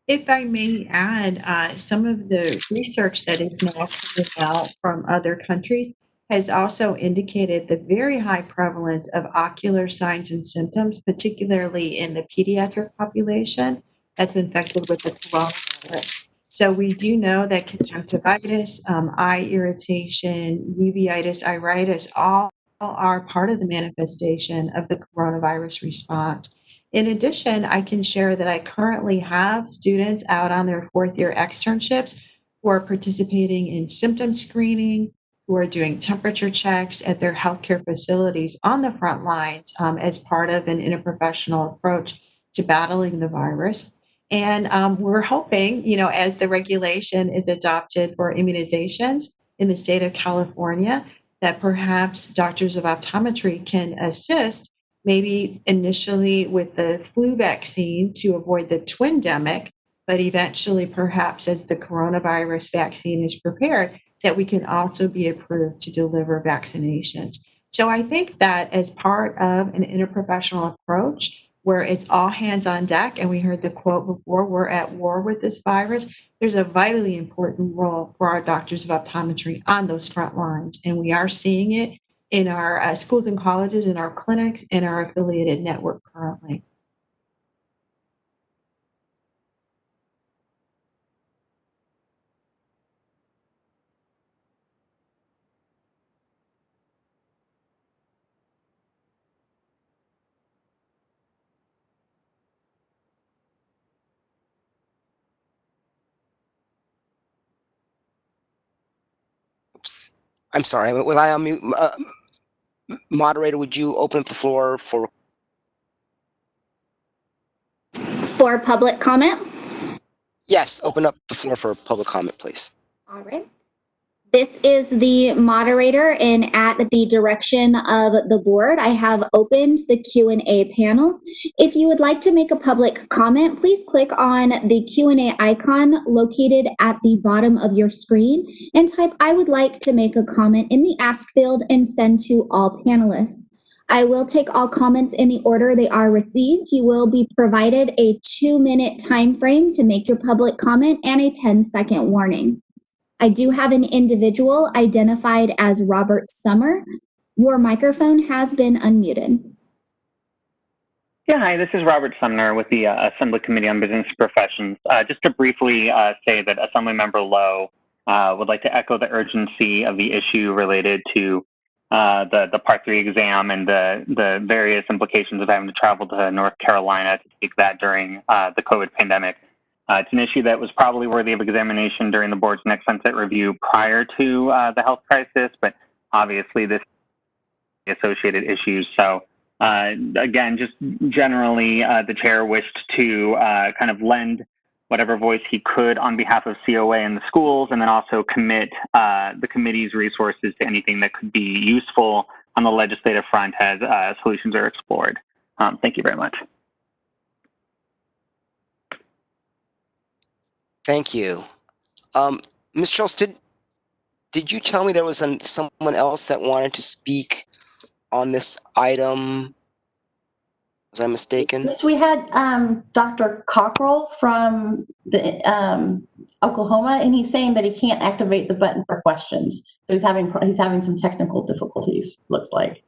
If I may add, some of the research that is now coming out from other countries has also indicated the very high prevalence of ocular signs and symptoms, particularly in the pediatric population that's infected with the coronavirus. So we do know that conjunctivitis, eye irritation, uveitis, iritis, all are part of the manifestation of the coronavirus response. In addition, I can share that I currently have students out on their fourth-year externships who are participating in symptom screening, who are doing temperature checks at their healthcare facilities on the front lines as part of an interprofessional approach to battling the virus. And we're hoping, as the regulation is adopted for immunizations in the state of California, that perhaps doctors of optometry can assist maybe initially with the flu vaccine to avoid the twindemic, but eventually, perhaps as the coronavirus vaccine is prepared, that we can also be approved to deliver vaccinations. So I think that as part of an interprofessional approach, where it's all hands on deck, and we heard the quote before, we're at war with this virus, there's a vitally important role for our doctors of optometry on those front lines. And we are seeing it in our schools and colleges, in our clinics, in our affiliated network currently. Oops. I'm sorry. Was I on mute? Moderator, would you open up the floor for public comment? Yes, open up the floor for public comment, please. All right. This is the moderator, and at the direction of the board, I have opened the Q&A panel. If you would like to make a public comment, please click on the Q&A icon located at the bottom of your screen and type "I would like to make a comment" in the ask field and send to all panelists. I will take all comments in the order they are received. You will be provided a 2-minute time frame to make your public comment and a 10-second warning. I do have an individual identified as Robert Summer. Your microphone has been unmuted. Yeah, hi, this is Robert Sumner with the Assembly Committee on Business Professions. Just to briefly say that Assemblymember Lowe would like to echo the urgency of the issue related to the Part 3 exam and the various implications of having to travel to North Carolina to take that during the COVID pandemic. It's an issue that was probably worthy of examination during the board's next sunset review prior to the health crisis, but obviously this associated issues. So again, just generally, the chair wished to kind of lend whatever voice he could on behalf of COA and the schools, and then also commit the committee's resources to anything that could be useful on the legislative front as solutions are explored. Thank you very much. Thank you. Ms. Schultz, did you tell me there was someone else that wanted to speak on this item? Was I mistaken? Yes, we had Dr. Cockrell from the Oklahoma, and he's saying that he can't activate the button for questions. So he's having some technical difficulties, looks like.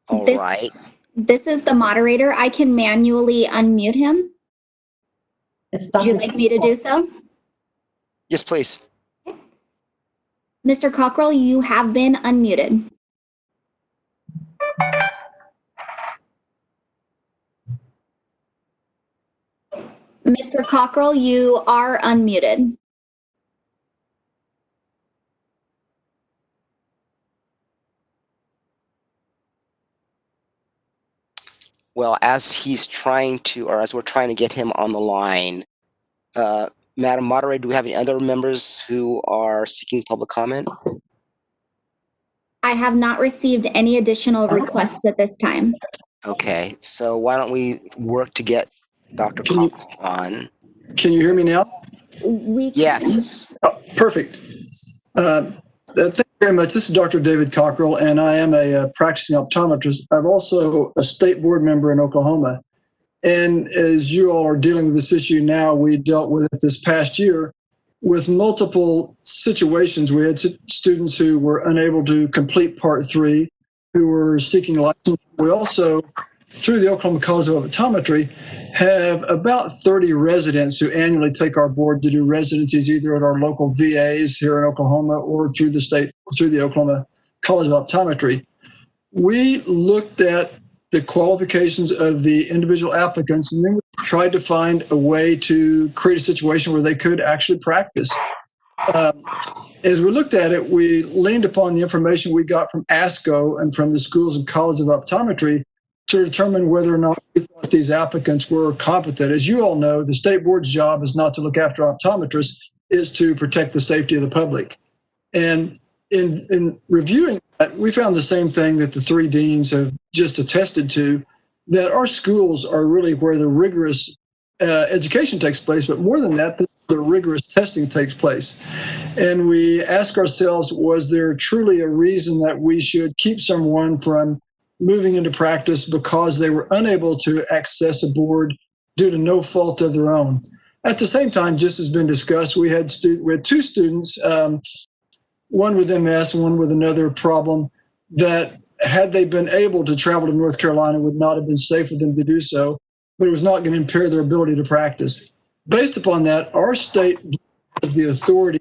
All right. This is the moderator. I can manually unmute him. Would you like me to do so? Yes, please. Okay. Mr. Cockrell, you have been unmuted. Mr. Cockrell, you are unmuted. Well, as we're trying to get him on the line, Madam Moderator, do we have any other members who are seeking public comment? I have not received any additional requests at this time. Okay, so why don't we work to get Dr. Cockrell on? Can you hear me now? Yes. Oh, perfect. Thank you very much. This is Dr. David Cockrell, and I am a practicing optometrist. I'm also a state board member in Oklahoma. And as you all are dealing with this issue now, we dealt with it this past year with multiple situations. We had students who were unable to complete Part 3, who were seeking licensure. We also, through the Oklahoma College of Optometry, have about 30 residents who annually take our board to do residencies either at our local VAs here in Oklahoma or through the Oklahoma College of Optometry. We looked at the qualifications of the individual applicants, and then we tried to find a way to create a situation where they could actually practice. As we looked at it, we leaned upon the information we got from ASCO and from the schools and colleges of optometry to determine whether or not we thought these applicants were competent. As you all know, the state board's job is not to look after optometrists, is to protect the safety of the public. And in reviewing that, we found the same thing that the three deans have just attested to, that our schools are really where the rigorous education takes place, but more than that, the rigorous testing takes place. And we ask ourselves, was there truly a reason that we should keep someone from moving into practice because they were unable to access a board due to no fault of their own? At the same time, just as been discussed, we had two students, one with MS, one with another problem, that had they been able to travel to North Carolina, would not have been safe for them to do so, but it was not going to impair their ability to practice. Based upon that, our state has the authority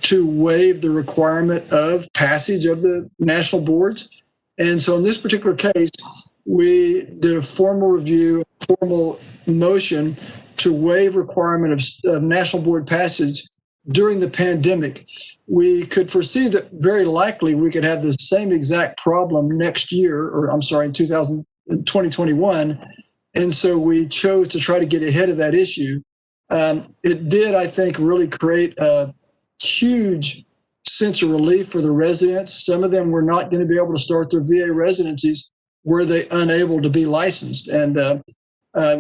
to waive the requirement of passage of the national boards. And so in this particular case, we did a formal review, formal motion to waive requirement of national board passage during the pandemic. We could foresee that very likely we could have the same exact problem next year, or I'm sorry, in 2021. And so we chose to try to get ahead of that issue. It did, I think, really create a huge sense of relief for the residents. Some of them were not going to be able to start their VA residencies were they unable to be licensed. And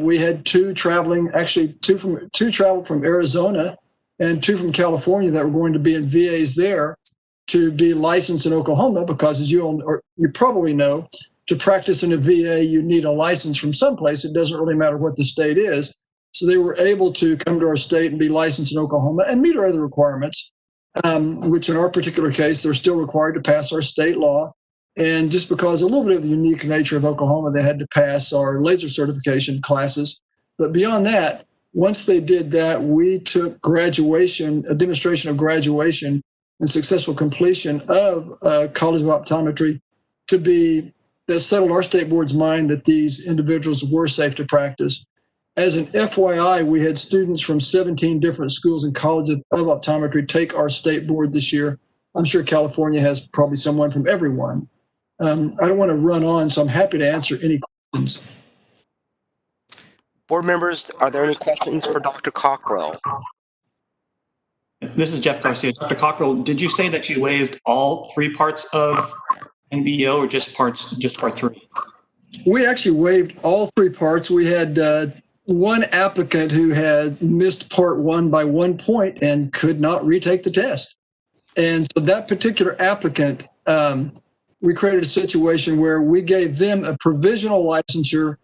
we had two traveling, actually two traveled from Arizona and two from California that were going to be in VAs there to be licensed in Oklahoma, because as you probably know, to practice in a VA, you need a license from someplace. It doesn't really matter what the state is. So they were able to come to our state and be licensed in Oklahoma and meet our other requirements, which in our particular case, they're still required to pass our state law. And just because a little bit of the unique nature of Oklahoma, they had to pass our laser certification classes. But beyond that, once they did that, we took graduation, a demonstration of graduation and successful completion of College of Optometry to be, that settled our state board's mind that these individuals were safe to practice. As an FYI, we had students from 17 different schools and colleges of optometry take our state board this year. I'm sure California has probably someone from everyone. I don't want to run on, so I'm happy to answer any questions. Board members, are there any questions for Dr. Cockrell? This is Jeff Garcia. Dr. Cockrell, did you say that you waived all three parts of NBEO or just part 3? We actually waived all three parts. We had one applicant who had missed part 1 by 1 point and could not retake the test. And so that particular applicant, we created a situation where we gave them a provisional licensure,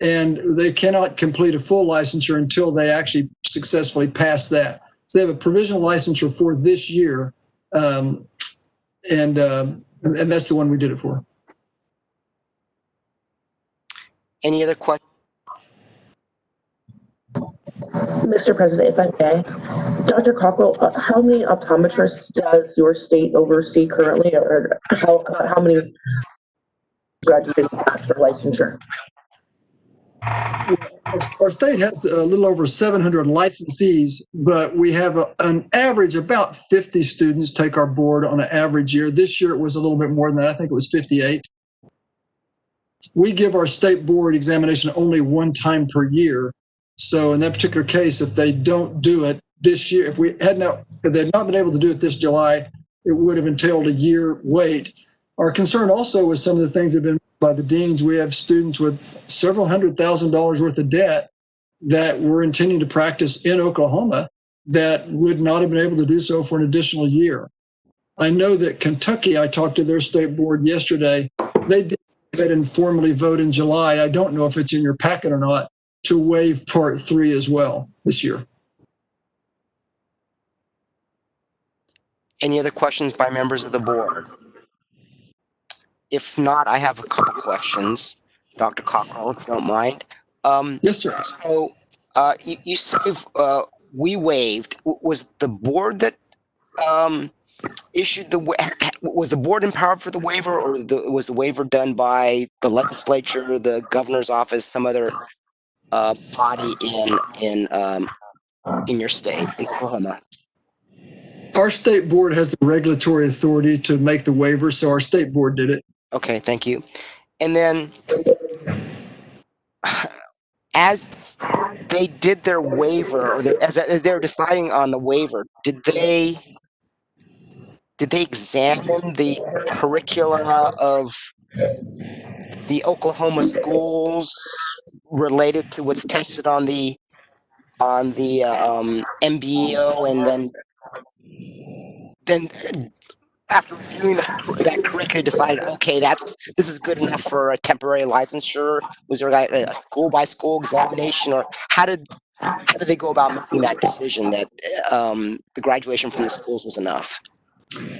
and they cannot complete a full licensure until they actually successfully pass that. So they have a provisional licensure for this year, and that's the one we did it for. Any other questions? Mr. President, if I may, Dr. Cockrell, how many optometrists does your state oversee currently, or how many graduates pass for licensure? Our state has a little over 700 licensees, but we have an average about 50 students take our board on an average year. This year it was a little bit more than that. I think it was 58. We give our state board examination only one time per year. So in that particular case, if they don't do it this year, if they had not been able to do it this July, it would have entailed a year wait. Our concern also was some of the things that have been by the deans. We have students with several $100,000 worth of debt that were intending to practice in Oklahoma that would not have been able to do so for an additional year. I know that Kentucky, I talked to their state board yesterday, they did go ahead and formally vote in July. I don't know if it's in your packet or not, to waive part 3 as well this year. Any other questions by members of the board? If not, I have a couple questions, Dr. Cockrell, if you don't mind. Yes, sir. So you said we waived. Was the board that issued was the board empowered for the waiver, or was the waiver done by the legislature, the governor's office, some other body in your state, in Oklahoma? Our state board has the regulatory authority to make the waiver, so our state board did it. Okay, thank you. And then, as they did their waiver, or as they were deciding on the waiver, did they examine the curricula of the Oklahoma schools related to what's tested on the on the MBO, and then after reviewing that curriculum, decided, okay, this is good enough for a temporary licensure? Was there a school by school examination, or how did they go about making that decision that the graduation from the schools was enough?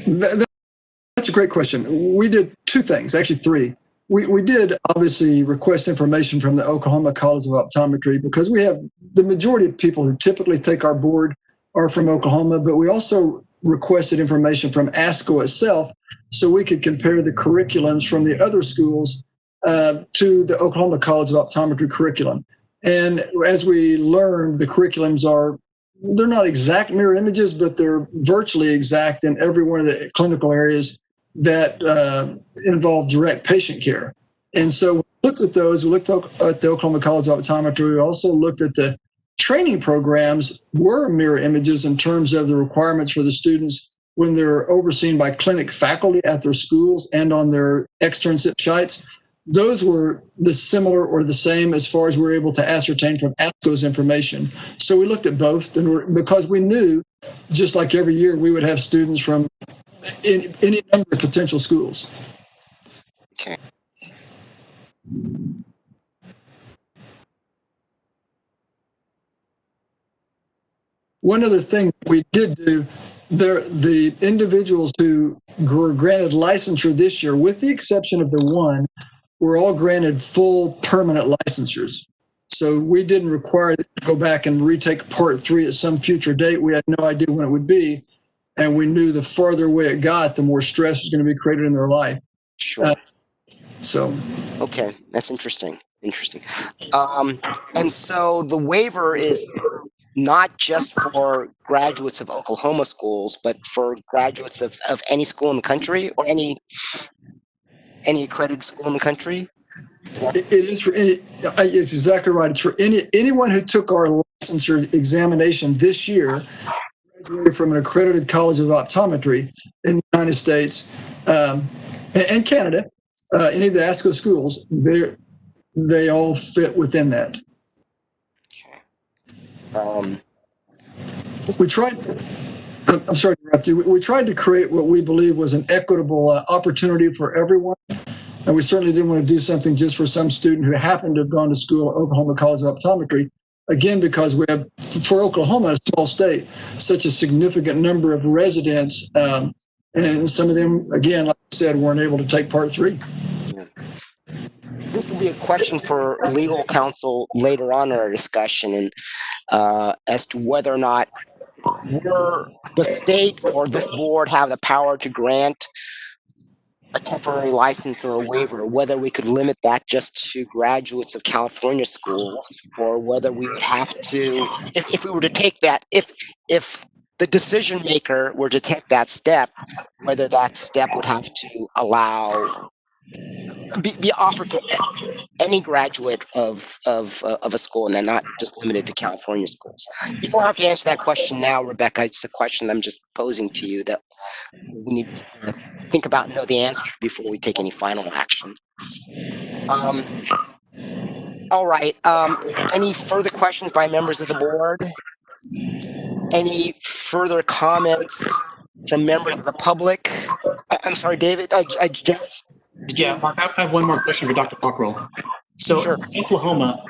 That's a great question. We did two things, actually three. We did obviously request information from the Oklahoma College of Optometry, because we have the majority of people who typically take our board are from Oklahoma, but we also requested information from ASCO itself so we could compare the curriculums from the other schools to the Oklahoma College of Optometry curriculum. And as we learned, the curriculums they're not exact mirror images, but they're virtually exact in every one of the clinical areas that involve direct patient care. And so we looked at those. We looked at the Oklahoma College of Optometry. We also looked at the training programs were mirror images in terms of the requirements for the students when they're overseen by clinic faculty at their schools and on their externship sites. Those were the similar or the same as far as we were able to ascertain from ASCO's information. So we looked at both, and because we knew, just like every year, we would have students from any number of potential schools. Okay. One other thing we did do, the individuals who were granted licensure this year, with the exception of the one, were all granted full permanent licensures. So we didn't require them to go back and retake part 3 at some future date. We had no idea when it would be. And we knew the farther away it got, the more stress was going to be created in their life. Sure. So. Okay, that's interesting. And so the waiver is not just for graduates of Oklahoma schools, but for graduates of any school in the country, or any accredited school in the country? It is for any. It's exactly right. It's for anyone who took our licensure examination this year, graduated from an accredited college of optometry in the United States and Canada. Any of the ASCO schools, they all fit within that. Okay. We tried. I'm sorry to interrupt you. We tried to create what we believe was an equitable opportunity for everyone. And we certainly didn't want to do something just for some student who happened to have gone to school at Oklahoma College of Optometry. Again, because we have, for Oklahoma, a small state, such a significant number of residents. And some of them, again, like I said, weren't able to take part 3. Yeah. This will be a question for legal counsel later on in our discussion, and as to whether or not the state or this board have the power to grant a temporary license or a waiver, whether we could limit that just to graduates of California schools, or whether we would have to, if we were to take that, if the decision maker were to take that step, whether that step would have to be offered to any graduate of a school, and then not just limited to California schools. You don't have to answer that question now, Rebecca. It's a question I'm just posing to you that we need to think about and know the answer before we take any final action. All right. Any further questions by members of the board? Any further comments from members of the public? I'm sorry, David. Jeff? Yeah, Mark, I have one more question for Dr. Cockrell. So, Sure. in Oklahoma,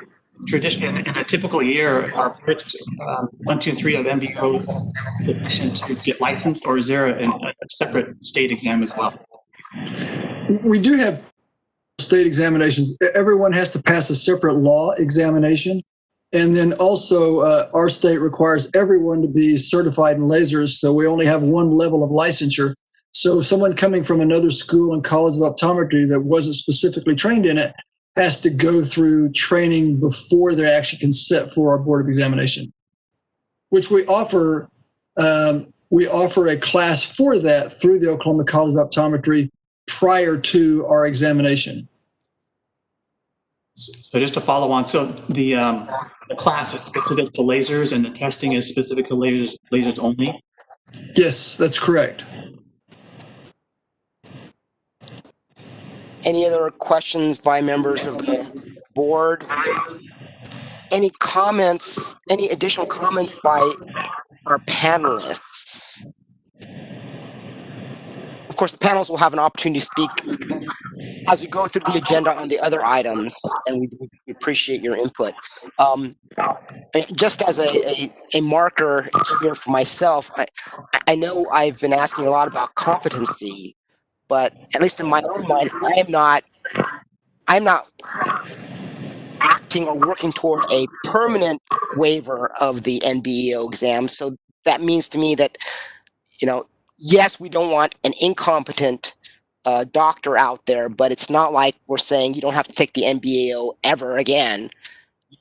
traditionally, in a typical year, are parts 1, 2, and 3 of MBO sufficient to get licensed, or is there a separate state exam as well? We do have state examinations. Everyone has to pass a separate law examination. And then also our state requires everyone to be certified in lasers. So we only have one level of licensure. So someone coming from another school and college of optometry that wasn't specifically trained in it has to go through training before they actually can sit for our board of examination, which we offer. We offer a class for that through the Oklahoma College of Optometry prior to our examination. So just to follow on, so the class is specific to lasers and the testing is specific to lasers only? Yes, that's correct. Any other questions by members of the board? any comments, any additional comments by our panelists? Of course, the panelists will have an opportunity to speak as we go through the agenda on the other items, and we appreciate your input. Just as a marker here for myself, I know I've been asking a lot about competency, but at least in my own mind, I'm not acting or working toward a permanent waiver of the NBEO exam. So that means to me that, yes, we don't want an incompetent doctor out there, but it's not like we're saying you don't have to take the NBEO ever again.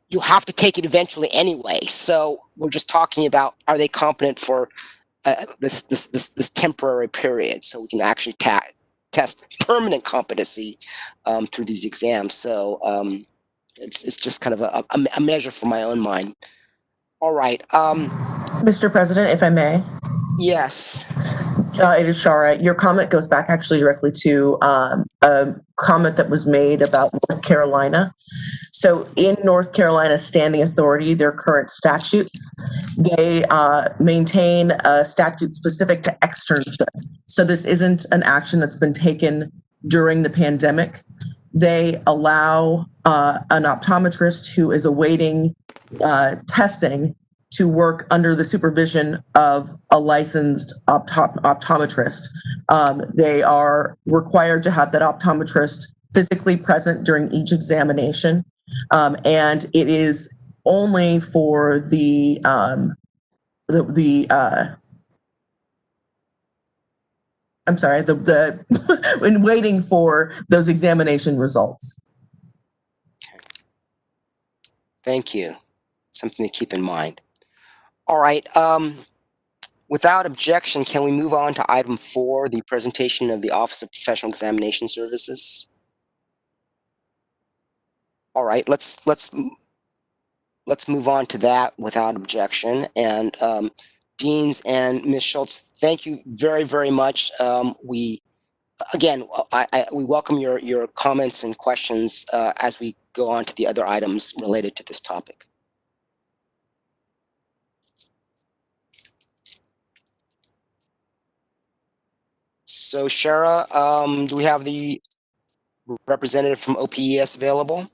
You have to take it eventually anyway. So we're just talking about, are they competent for this temporary period, so we can actually test permanent competency through these exams. So it's just kind of a measure for my own mind. All right. Mr. President, if I may. Yes. It is Shara. Your comment goes back actually directly to a comment that was made about North Carolina. So in North Carolina Standing Authority, their current statutes, they maintain a statute specific to externship. So this isn't an action that's been taken during the pandemic. They allow an optometrist who is awaiting testing to work under the supervision of a licensed optometrist. They are required to have that optometrist physically present during each examination. And it is only for the when waiting for those examination results. Thank you. Something to keep in mind. All right. Without objection, can we move on to item 4, the presentation of the Office of Professional Examination Services? All right. Let's move on to that without objection. And Deans and Ms. Schultz, thank you very, very much. We welcome your comments and questions as we go on to the other items related to this topic. So, Shara, do we have the representative from OPES available?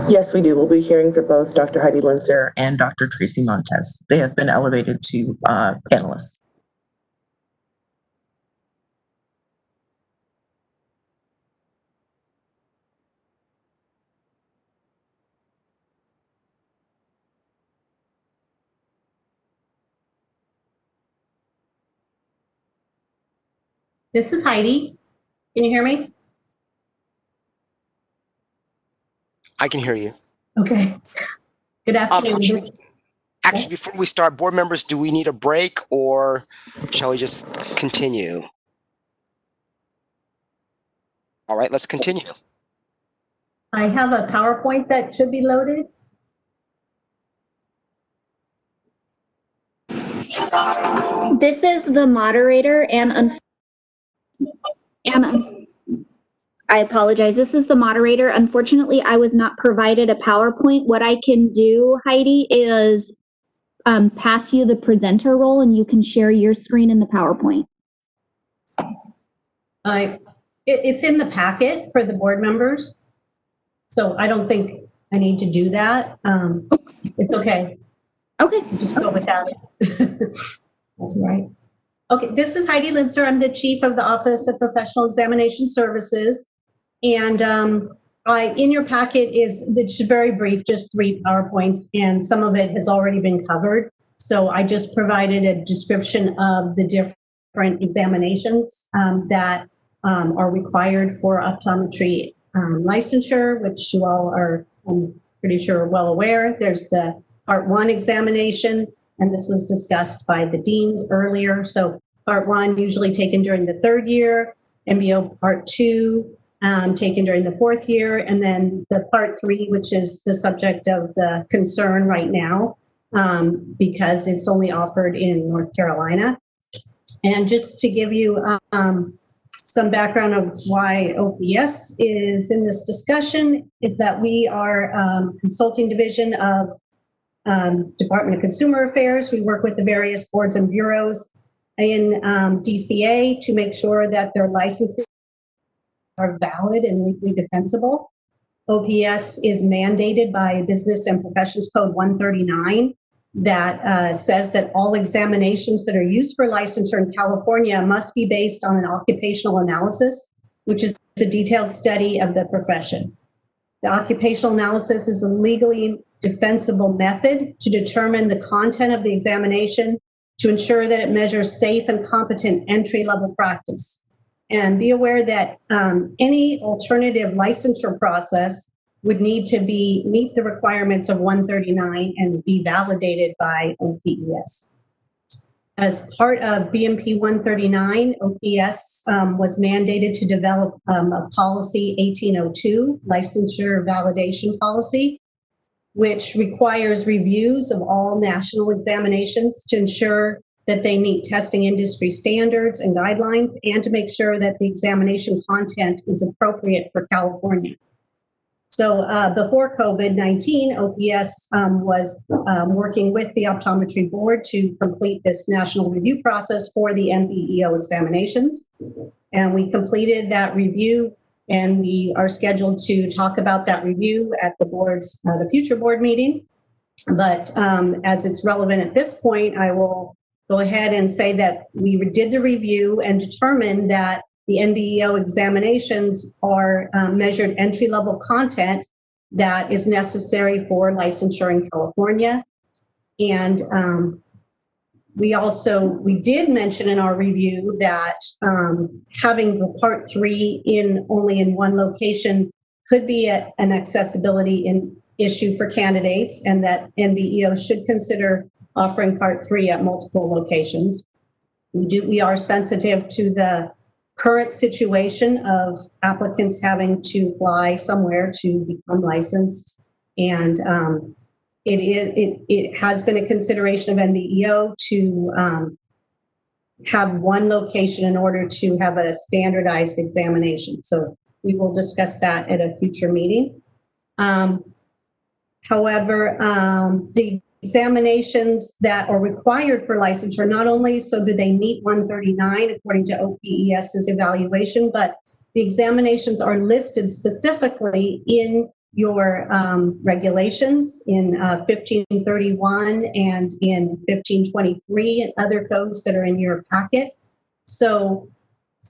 Yes, we do. We'll be hearing from both Dr. Heidi Linzer and Dr. Tracy Montez. They have been elevated to panelists. This is Heidi. Can you hear me? I can hear you. Okay. Good afternoon. Actually, before we start, board members, do we need a break or shall we just continue? All right, let's continue. I have a PowerPoint that should be loaded. This is the moderator and I apologize. This is the moderator. Unfortunately, I was not provided a PowerPoint. What I can do, Heidi, is pass you the presenter role and you can share your screen in the PowerPoint. It's in the packet for the board members. So I don't think I need to do that. It's okay. Okay. Just go without it. That's all right. Okay, this is Heidi Linzer. I'm the Chief of the Office of Professional Examination Services. And in your packet it's very brief, just 3 PowerPoints, and some of it has already been covered. So I just provided a description of the different examinations that are required for optometry licensure, which you all are, I'm pretty sure, well aware. There's the part 1 examination, and this was discussed by the deans earlier. So part 1 usually taken during the 3rd year, MBO part 2 taken during the 4th year, and then the part 3, which is the subject of the concern right now, because it's only offered in North Carolina. And just to give you some some background of why OPS is in this discussion is that we are consulting division of Department of Consumer Affairs. We work with the various boards and bureaus in DCA to make sure that their licenses are valid and legally defensible. OPS is mandated by Business and Professions Code 139 that says that all examinations that are used for licensure in California must be based on an occupational analysis, which is a detailed study of the profession. The occupational analysis is a legally defensible method to determine the content of the examination to ensure that it measures safe and competent entry-level practice. And be aware that any alternative licensure process would need to meet the requirements of 139 and be validated by OPES. As part of BMP 139, OPS was mandated to develop a policy 1802, licensure validation policy, which requires reviews of all national examinations to ensure that they meet testing industry standards and guidelines, and to make sure that the examination content is appropriate for California. So before COVID-19, OPS was working with the Optometry Board to complete this national review process for the NBEO examinations. And we completed that review, and we are scheduled to talk about that review at the future board meeting. But as it's relevant at this point, I will go ahead and say that we did the review and determined that the NBEO examinations are measured entry-level content that is necessary for licensure in California. And we did mention in our review that having the Part 3 only in one location could be an accessibility issue for candidates, and that NBEO should consider offering Part 3 at multiple locations. We are sensitive to the current situation of applicants having to fly somewhere to become licensed, and it has been a consideration of NBEO to have one location in order to have a standardized examination. So we will discuss that at a future meeting. However, the examinations that are required for licensure, not only so do they meet 139 according to OPES's evaluation, but the examinations are listed specifically in your regulations in 1531 and in 1523 and other codes that are in your packet. So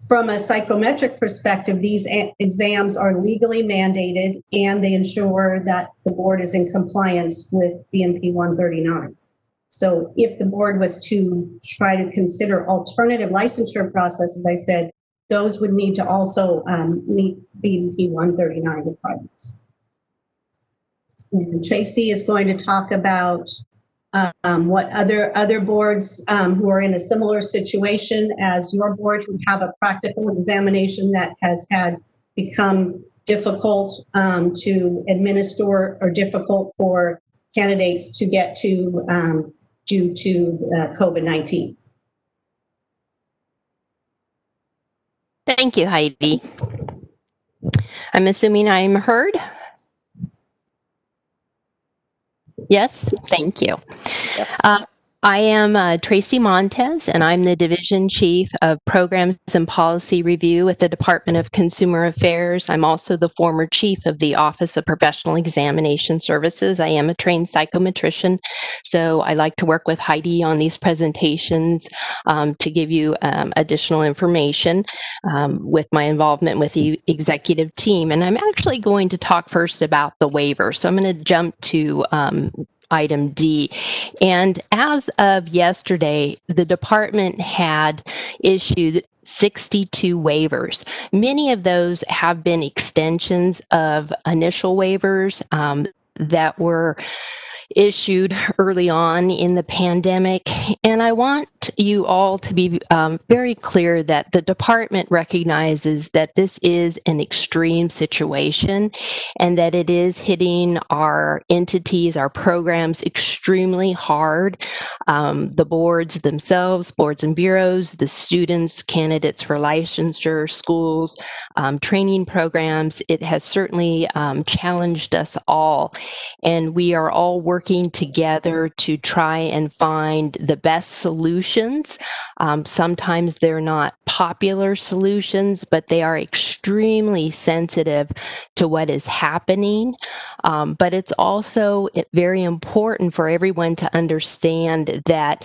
from a psychometric perspective, these exams are legally mandated, and they ensure that the board is in compliance with BMP 139. So if the board was to try to consider alternative licensure processes, I said, those would need to also meet BMP 139 requirements. And Tracy is going to talk about what other boards who are in a similar situation as your board, who have a practical examination that has become difficult to administer or difficult for candidates to get to due to COVID-19. Thank you, Heidi. I'm assuming I'm heard. Yes, thank you. Yes. I am Tracy Montez, and I'm the Division Chief of Programs and Policy Review with the Department of Consumer Affairs. I'm also the former Chief of the Office of Professional Examination Services. I am a trained psychometrician, so I like to work with Heidi on these presentations to give you additional information with my involvement with the executive team. And I'm actually going to talk first about the waiver. So I'm going to jump to Item D. And as of yesterday, the department had issued 62 waivers. Many of those have been extensions of initial waivers that were issued early on in the pandemic. And I want want you all to be very clear that the department recognizes that this is an extreme situation and that it is hitting our entities, our programs extremely hard. The boards themselves, boards and bureaus, the students, candidates for licensure, schools, training programs, it has certainly challenged us all. And we are all working together to try and find the best solutions. Sometimes they're not popular solutions, but they are extremely sensitive to what is happening. But it's also very important for everyone to understand that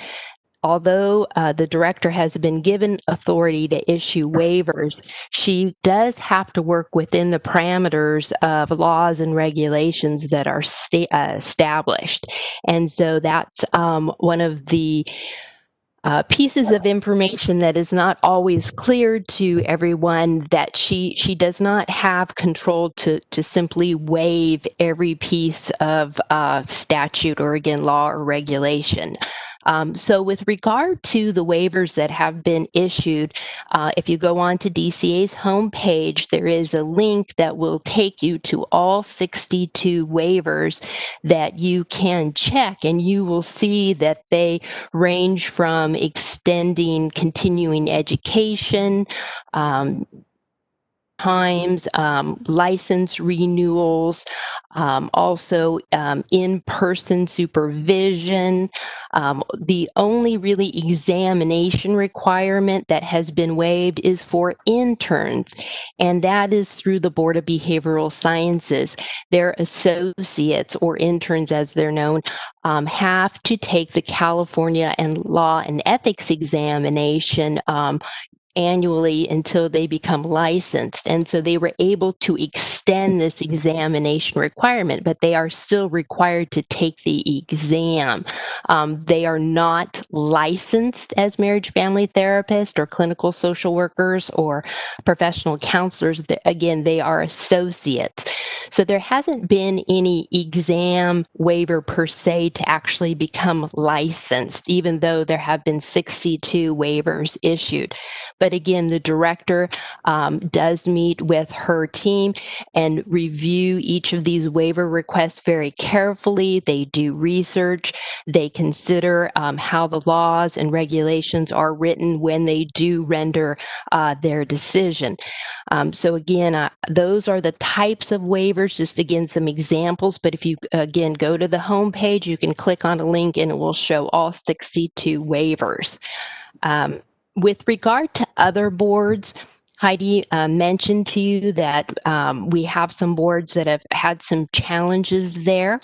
although the director has been given authority to issue waivers, she does have to work within the parameters of laws and regulations that are established. And so that's one of the pieces of information that is not always clear to everyone, that she does not have control to simply waive every piece of statute or, again, law or regulation. So with regard to the waivers that have been issued, if you go on to DCA's homepage, there is a link that will take you to all 62 waivers that you can check, and you will see that they range from extending continuing education, times, license renewals, also in-person supervision. The only really examination requirement that has been waived is for interns, and that is through the Board of Behavioral Sciences. Their associates, or interns as they're known, have to take the California and Law and Ethics examination annually until they become licensed. And so they were able to extend this examination requirement, but they are still required to take the exam. They are not licensed as marriage family therapists or clinical social workers or professional counselors. Again, they are associates. So there hasn't been any exam waiver per se to actually become licensed, even though there have been 62 waivers issued. But again, the director does meet with her team and review each of these waiver requests very carefully. They do research. They consider how the laws and regulations are written when they do render their decision. So again, those are the types of waivers, just again, some examples. But if you, again, go to the homepage, you can click on a link and it will show all 62 waivers. With regard to other boards, Heidi mentioned to you that we have some boards that have had some challenges there.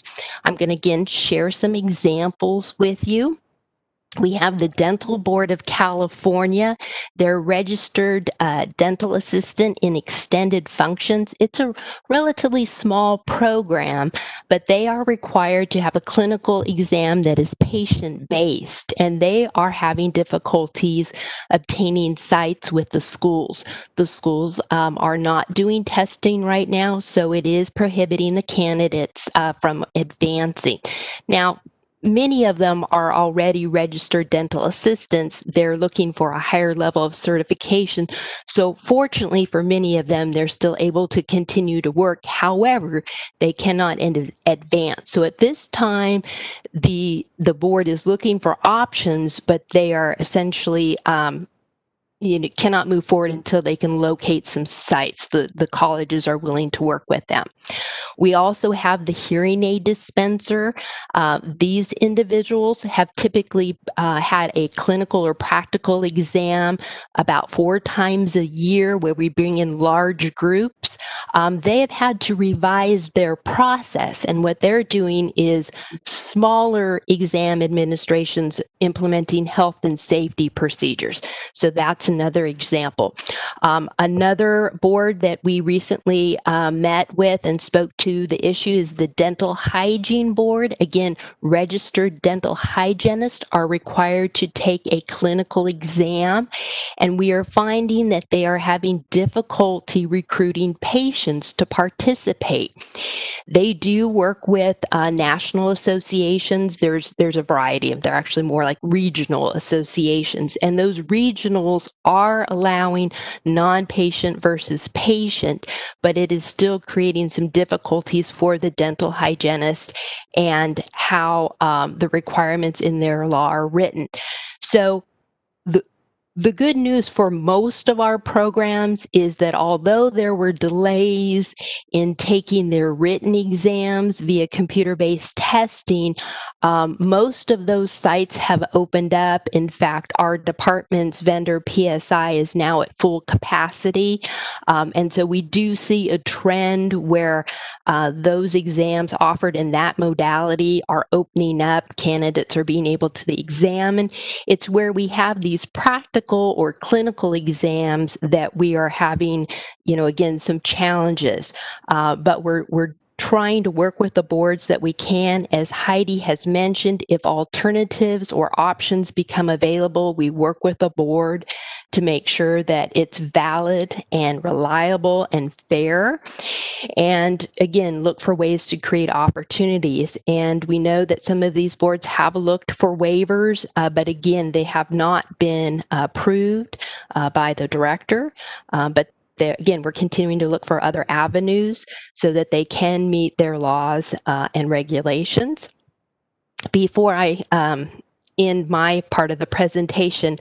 I'm going to again share some examples with you. We have the Dental Board of California. They're registered dental assistant in extended functions. It's a relatively small program, but they are required to have a clinical exam that is patient-based, and they are having difficulties obtaining sites with the schools. The schools are not doing testing right now, so it is prohibiting the candidates from advancing. Now, many of them are already registered dental assistants. They're looking for a higher level of certification. So fortunately for many of them, they're still able to continue to work. However, they cannot advance. So at this time, the board is looking for options, but they are essentially cannot move forward until they can locate some sites. The colleges are willing to work with them. We also have the hearing aid dispenser. These individuals have typically had a clinical or practical exam about 4 times a year where we bring in large groups. They have had to revise their process, and what they're doing is smaller exam administrations implementing health and safety procedures. So that's another example. Another board that we recently met with and spoke to the issue is the Dental Hygiene Board. Again, registered dental hygienists are required to take a clinical exam, and we are finding that they are having difficulty recruiting patients to participate. They do work with national associations associations, there's a variety of them. They're actually more like regional associations, and those regionals are allowing non-patient versus patient, but it is still creating some difficulties for the dental hygienist and how the requirements in their law are written. So the good news for most of our programs is that although there were delays in taking their written exams via computer-based testing, most of those sites have opened up. In fact, our department's vendor PSI is now at full capacity. And so we do see a trend where those exams offered in that modality are opening up. Candidates are being able to examine. It's where we have these practical or clinical exams that we are having, again, some challenges. But we're trying to work with the boards that we can. As Heidi has mentioned, if alternatives or options become available, we work with the board to make sure that it's valid and reliable and fair. And again, look for ways to create opportunities. And we know that some of these boards have looked for waivers, but again, they have not been approved by the director. But again, we're continuing to look for other avenues so that they can meet their laws and regulations. Before I end my part of the presentation,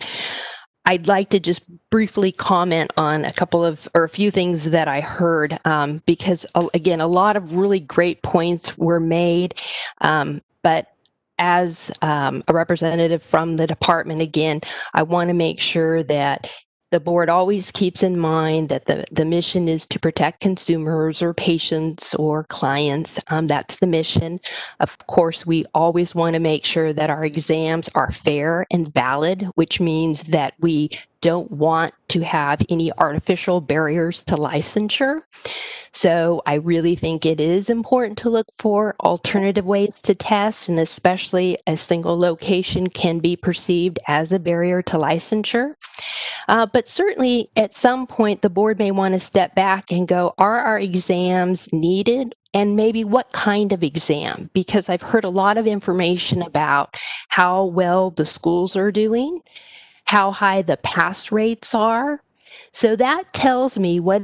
I'd like to just briefly comment on a few things that I heard, because again, a lot of really great points were made. But as a representative from the department, again, I want to make sure that the board always keeps in mind that the mission is to protect consumers or patients or clients. That's the mission. Of course, we always want to make sure that our exams are fair and valid, which means that we don't want to have any artificial barriers to licensure. So I really think it is important to look for alternative ways to test, and especially a single location can be perceived as a barrier to licensure. But certainly at some point, the board may want to step back and go, are our exams needed? And maybe what kind of exam? Because I've heard a lot of information about how well the schools are doing, how high the pass rates are. So that tells me what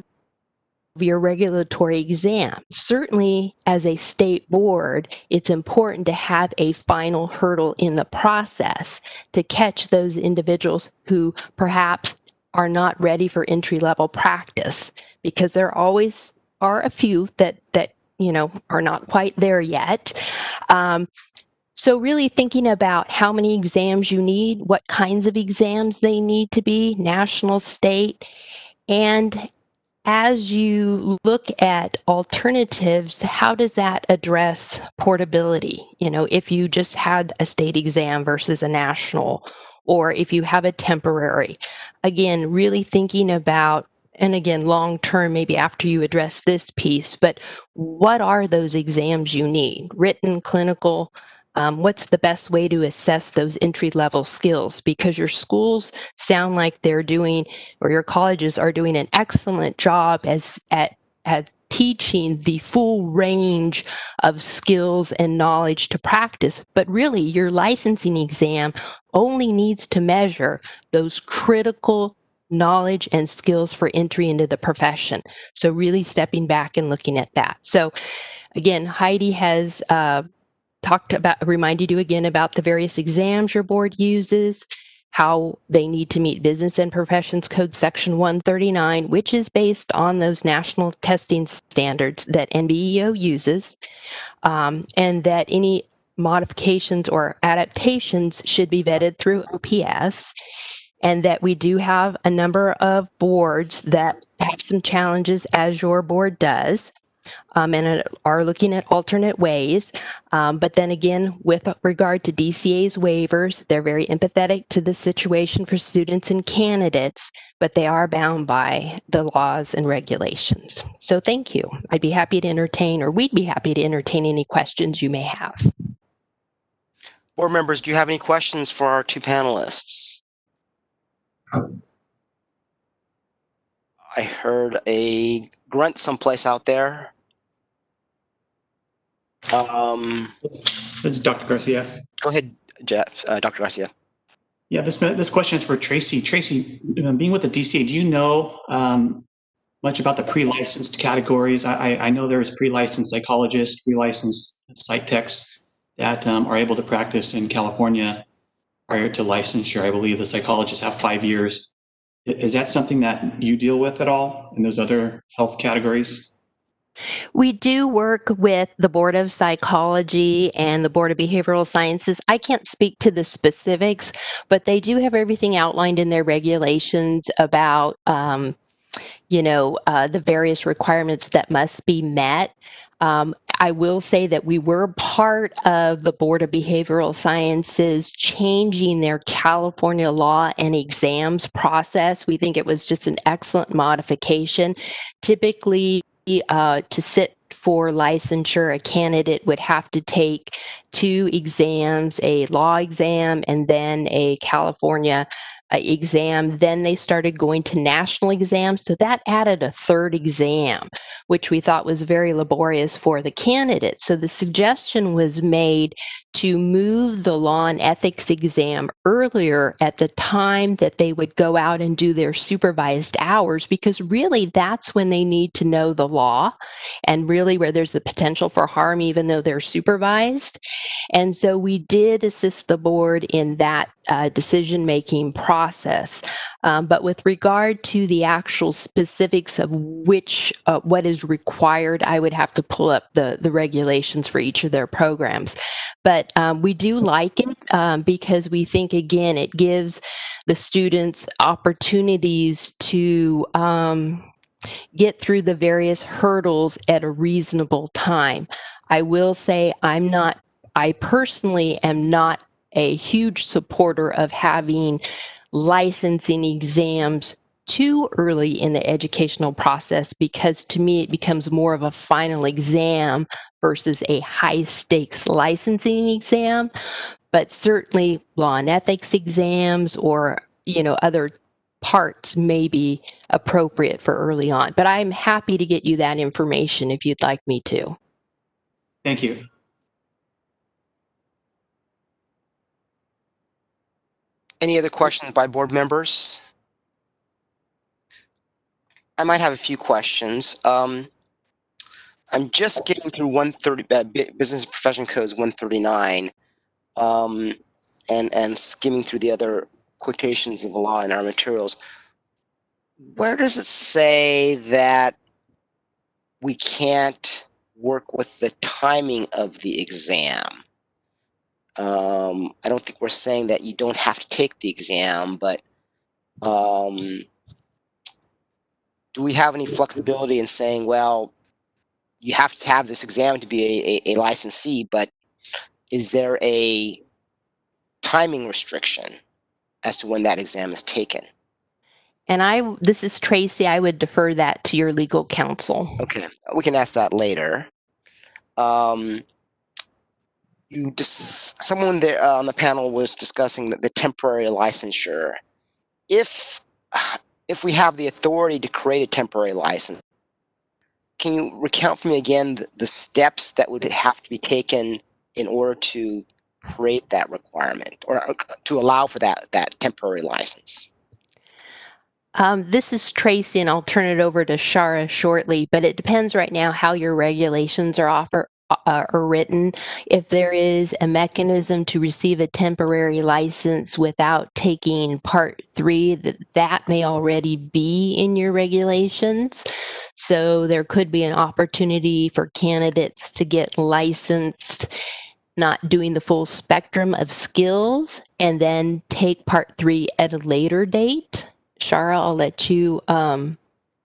your regulatory exam. Certainly, as a state board, it's important to have a final hurdle in the process to catch those individuals who perhaps are not ready for entry-level practice, because there always are a few that are not quite there yet. So really thinking about how many exams you need, what kinds of exams they need to be, national, state, and as you look at alternatives, how does that address portability? If you just had a state exam versus a national, or if you have a temporary. Again, really thinking about, and again, long term, maybe after you address this piece, but what are those exams you need? Written, clinical, what's the best way to assess those entry-level skills? Because your schools sound like they're doing, or your colleges are doing an excellent job at teaching the full range of skills and knowledge to practice. But really, your licensing exam only needs to measure those critical knowledge and skills for entry into the profession. So really stepping back and looking at that. So again, Heidi has reminded you again about the various exams your board uses, how they need to meet Business and Professions Code Section 139, which is based on those national testing standards that NBEO uses, and that any modifications or adaptations should be vetted through OPS, and that we do have a number of boards that have some challenges, as your board does. And are looking at alternate ways. But then again, with regard to DCA's waivers, they're very empathetic to the situation for students and candidates, but they are bound by the laws and regulations. So thank you. I'd be happy to entertain, or we'd be happy to entertain any questions you may have. Board members, do you have any questions for our two panelists? I heard a grunt someplace out there. This is Dr. Garcia. Go ahead, Jeff, Dr. Garcia. Yeah, this question is for Tracy. Tracy, being with the DCA, do you know much about the pre-licensed categories? I know there's pre-licensed psychologists, pre-licensed psych techs that are able to practice in California prior to licensure. I believe the psychologists have 5 years. Is that something that you deal with at all in those other health categories? We do work with the Board of Psychology and the Board of Behavioral Sciences. I can't speak to the specifics, but they do have everything outlined in their regulations about, the various requirements that must be met. I will say that we were part of the Board of Behavioral Sciences changing their California law and exams process. We think it was just an excellent modification. Typically, to sit for licensure, a candidate would have to take 2 exams, a law exam and then a California exam. Then they started going to national exams. So that added a 3rd exam, which we thought was very laborious for the candidate. So the suggestion was made to move the law and ethics exam earlier at the time that they would go out and do their supervised hours, because really that's when they need to know the law and really where there's the potential for harm, even though they're supervised. And so we did assist the board in that decision-making process. But with regard to the actual specifics of what is required, I would have to pull up the regulations for each of their programs. But we do like it because we think, again, it gives the students opportunities to get through the various hurdles at a reasonable time. I will say I personally am not a huge supporter of having licensing exams too early in the educational process, because to me it becomes more of a final exam versus a high stakes licensing exam. But certainly law and ethics exams or other parts may be appropriate for early on. But I'm happy to get you that information if you'd like me to. Thank you. Any other questions by board members? I might have a few questions. I'm just getting through 130 Business Profession Codes 139, and skimming through the other quotations of the law in our materials. Where does it say that we can't work with the timing of the exam? I don't think we're saying that you don't have to take the exam, but do we have any flexibility in saying, well, you have to have this exam to be a licensee, but is there a timing restriction as to when that exam is taken? And this is Tracy, I would defer that to your legal counsel. Okay, we can ask that later. Someone there on the panel was discussing the temporary licensure. If we have the authority to create a temporary license, can you recount for me again the steps that would have to be taken in order to create that requirement or to allow for that temporary license? This is Tracy, and I'll turn it over to Shara shortly, but it depends right now how your regulations are written. If there is a mechanism to receive a temporary license without taking Part 3, that may already be in your regulations. So there could be an opportunity for candidates to get licensed, not doing the full spectrum of skills, and then take Part 3 at a later date. Shara, I'll let you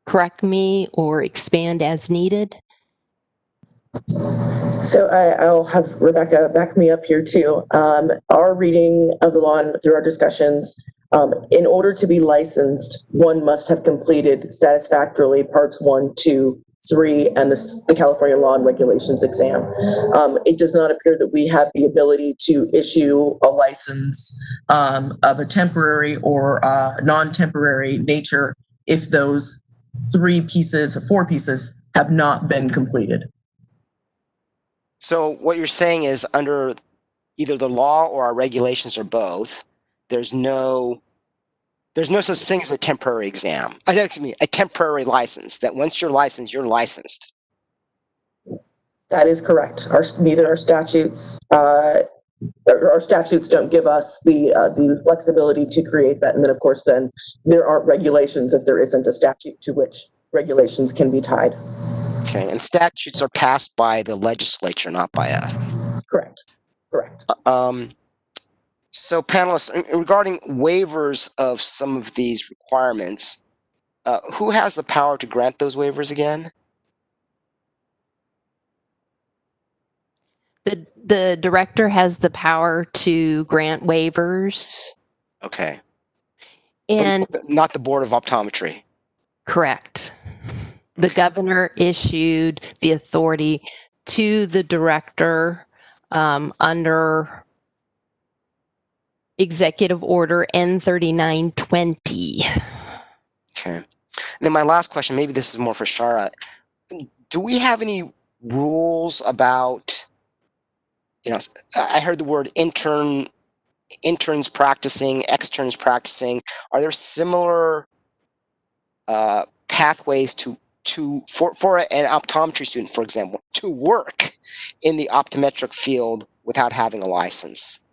correct me or expand as needed. So I'll have Rebecca back me up here too. Our reading of the law and through our discussions, in order to be licensed, one must have completed satisfactorily parts 1, 2, 3, and the California Law and Regulations exam. It does not appear that we have the ability to issue a license of a temporary or non-temporary nature if those 4 pieces have not been completed. So what you're saying is under either the law or our regulations or both, there's no such thing as a temporary exam. Excuse me, a temporary license, that once you're licensed, you're licensed. That is correct. Neither our statutes don't give us the flexibility to create that. And then, of course, then there aren't regulations if there isn't a statute to which regulations can be tied. Okay, and statutes are passed by the legislature, not by us. Correct. So, panelists, regarding waivers of some of these requirements, who has the power to grant those waivers again? The director has the power to grant waivers. Okay. And not the Board of Optometry. Correct. The governor issued the authority to the director under Executive Order N3920. Okay. And then my last question, maybe this is more for Shara. Do we have any rules about, I heard the word interns practicing, externs practicing. Are there similar pathways for an optometry student, for example, to work in the optometric field without having a license?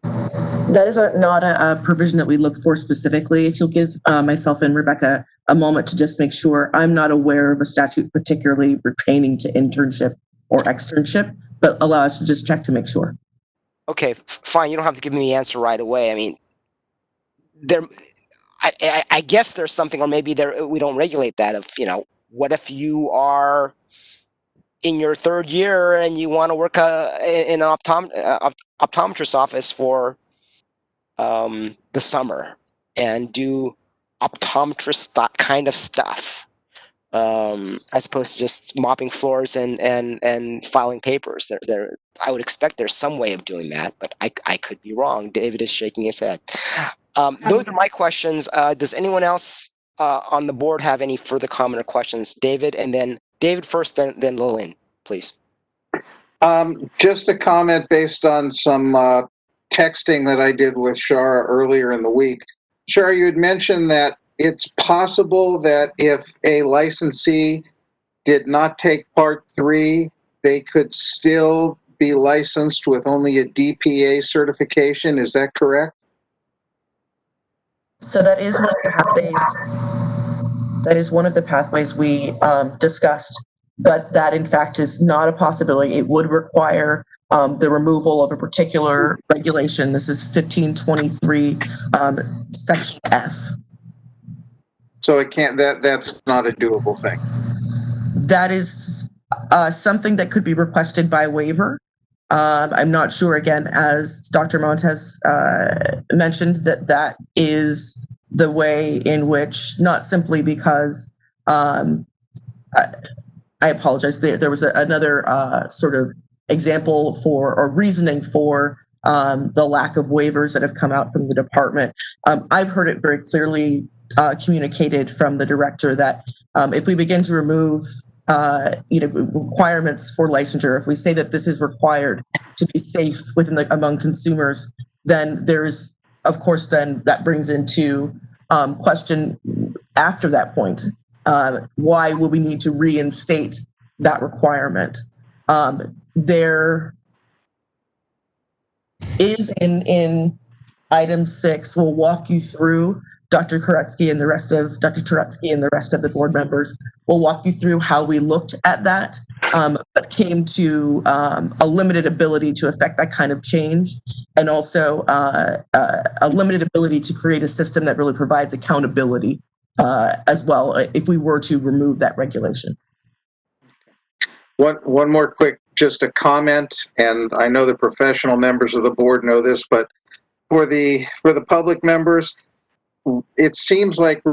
That is not a provision that we look for specifically. If you'll give myself and Rebecca a moment to just make sure, I'm not aware of a statute particularly pertaining to internship or externship, but allow us to just check to make sure. Okay, fine. You don't have to give me the answer right away. I mean, I guess there's something, or maybe we don't regulate that. What if you are in your third year and you want to work in an optometrist office for the summer and do optometrist kind of stuff, as opposed to just mopping floors and filing papers. I would expect there's some way of doing that, but I could be wrong. David is shaking his head. Those are my questions. Does anyone else on the board have any further comment or questions? David, and then David first, then Lillian, please. Just a comment based on some texting that I did with Shara earlier in the week. Shara, you had mentioned that it's possible that if a licensee did not take Part 3, they could still be licensed with only a DPA certification. Is that correct? So that is one of the pathways. That is one of the pathways we discussed, but that in fact is not a possibility. It would require the removal of a particular regulation. This is 1523 Section F. So it can't. That's not a doable thing. That is something that could be requested by waiver. I'm not sure, again, as Dr. Montez mentioned, that is the way in which, not simply because, I apologize, there was another sort of example for, or reasoning for, the lack of waivers that have come out from the department. I've heard it very clearly communicated from the director that if we begin to remove requirements for licensure, if we say that this is required to be safe among consumers, then there's, of course, then that brings into question after that point, why will we need to reinstate that requirement? There is in item 6, we'll walk you through. Dr. Turetsky and the rest of the board members will walk you through how we looked at that, but came to a limited ability to affect that kind of change, and also a limited ability to create a system that really provides accountability as well if we were to remove that regulation. One more quick, just a comment, and I know the professional members of the board know this, but for the public members, it seems like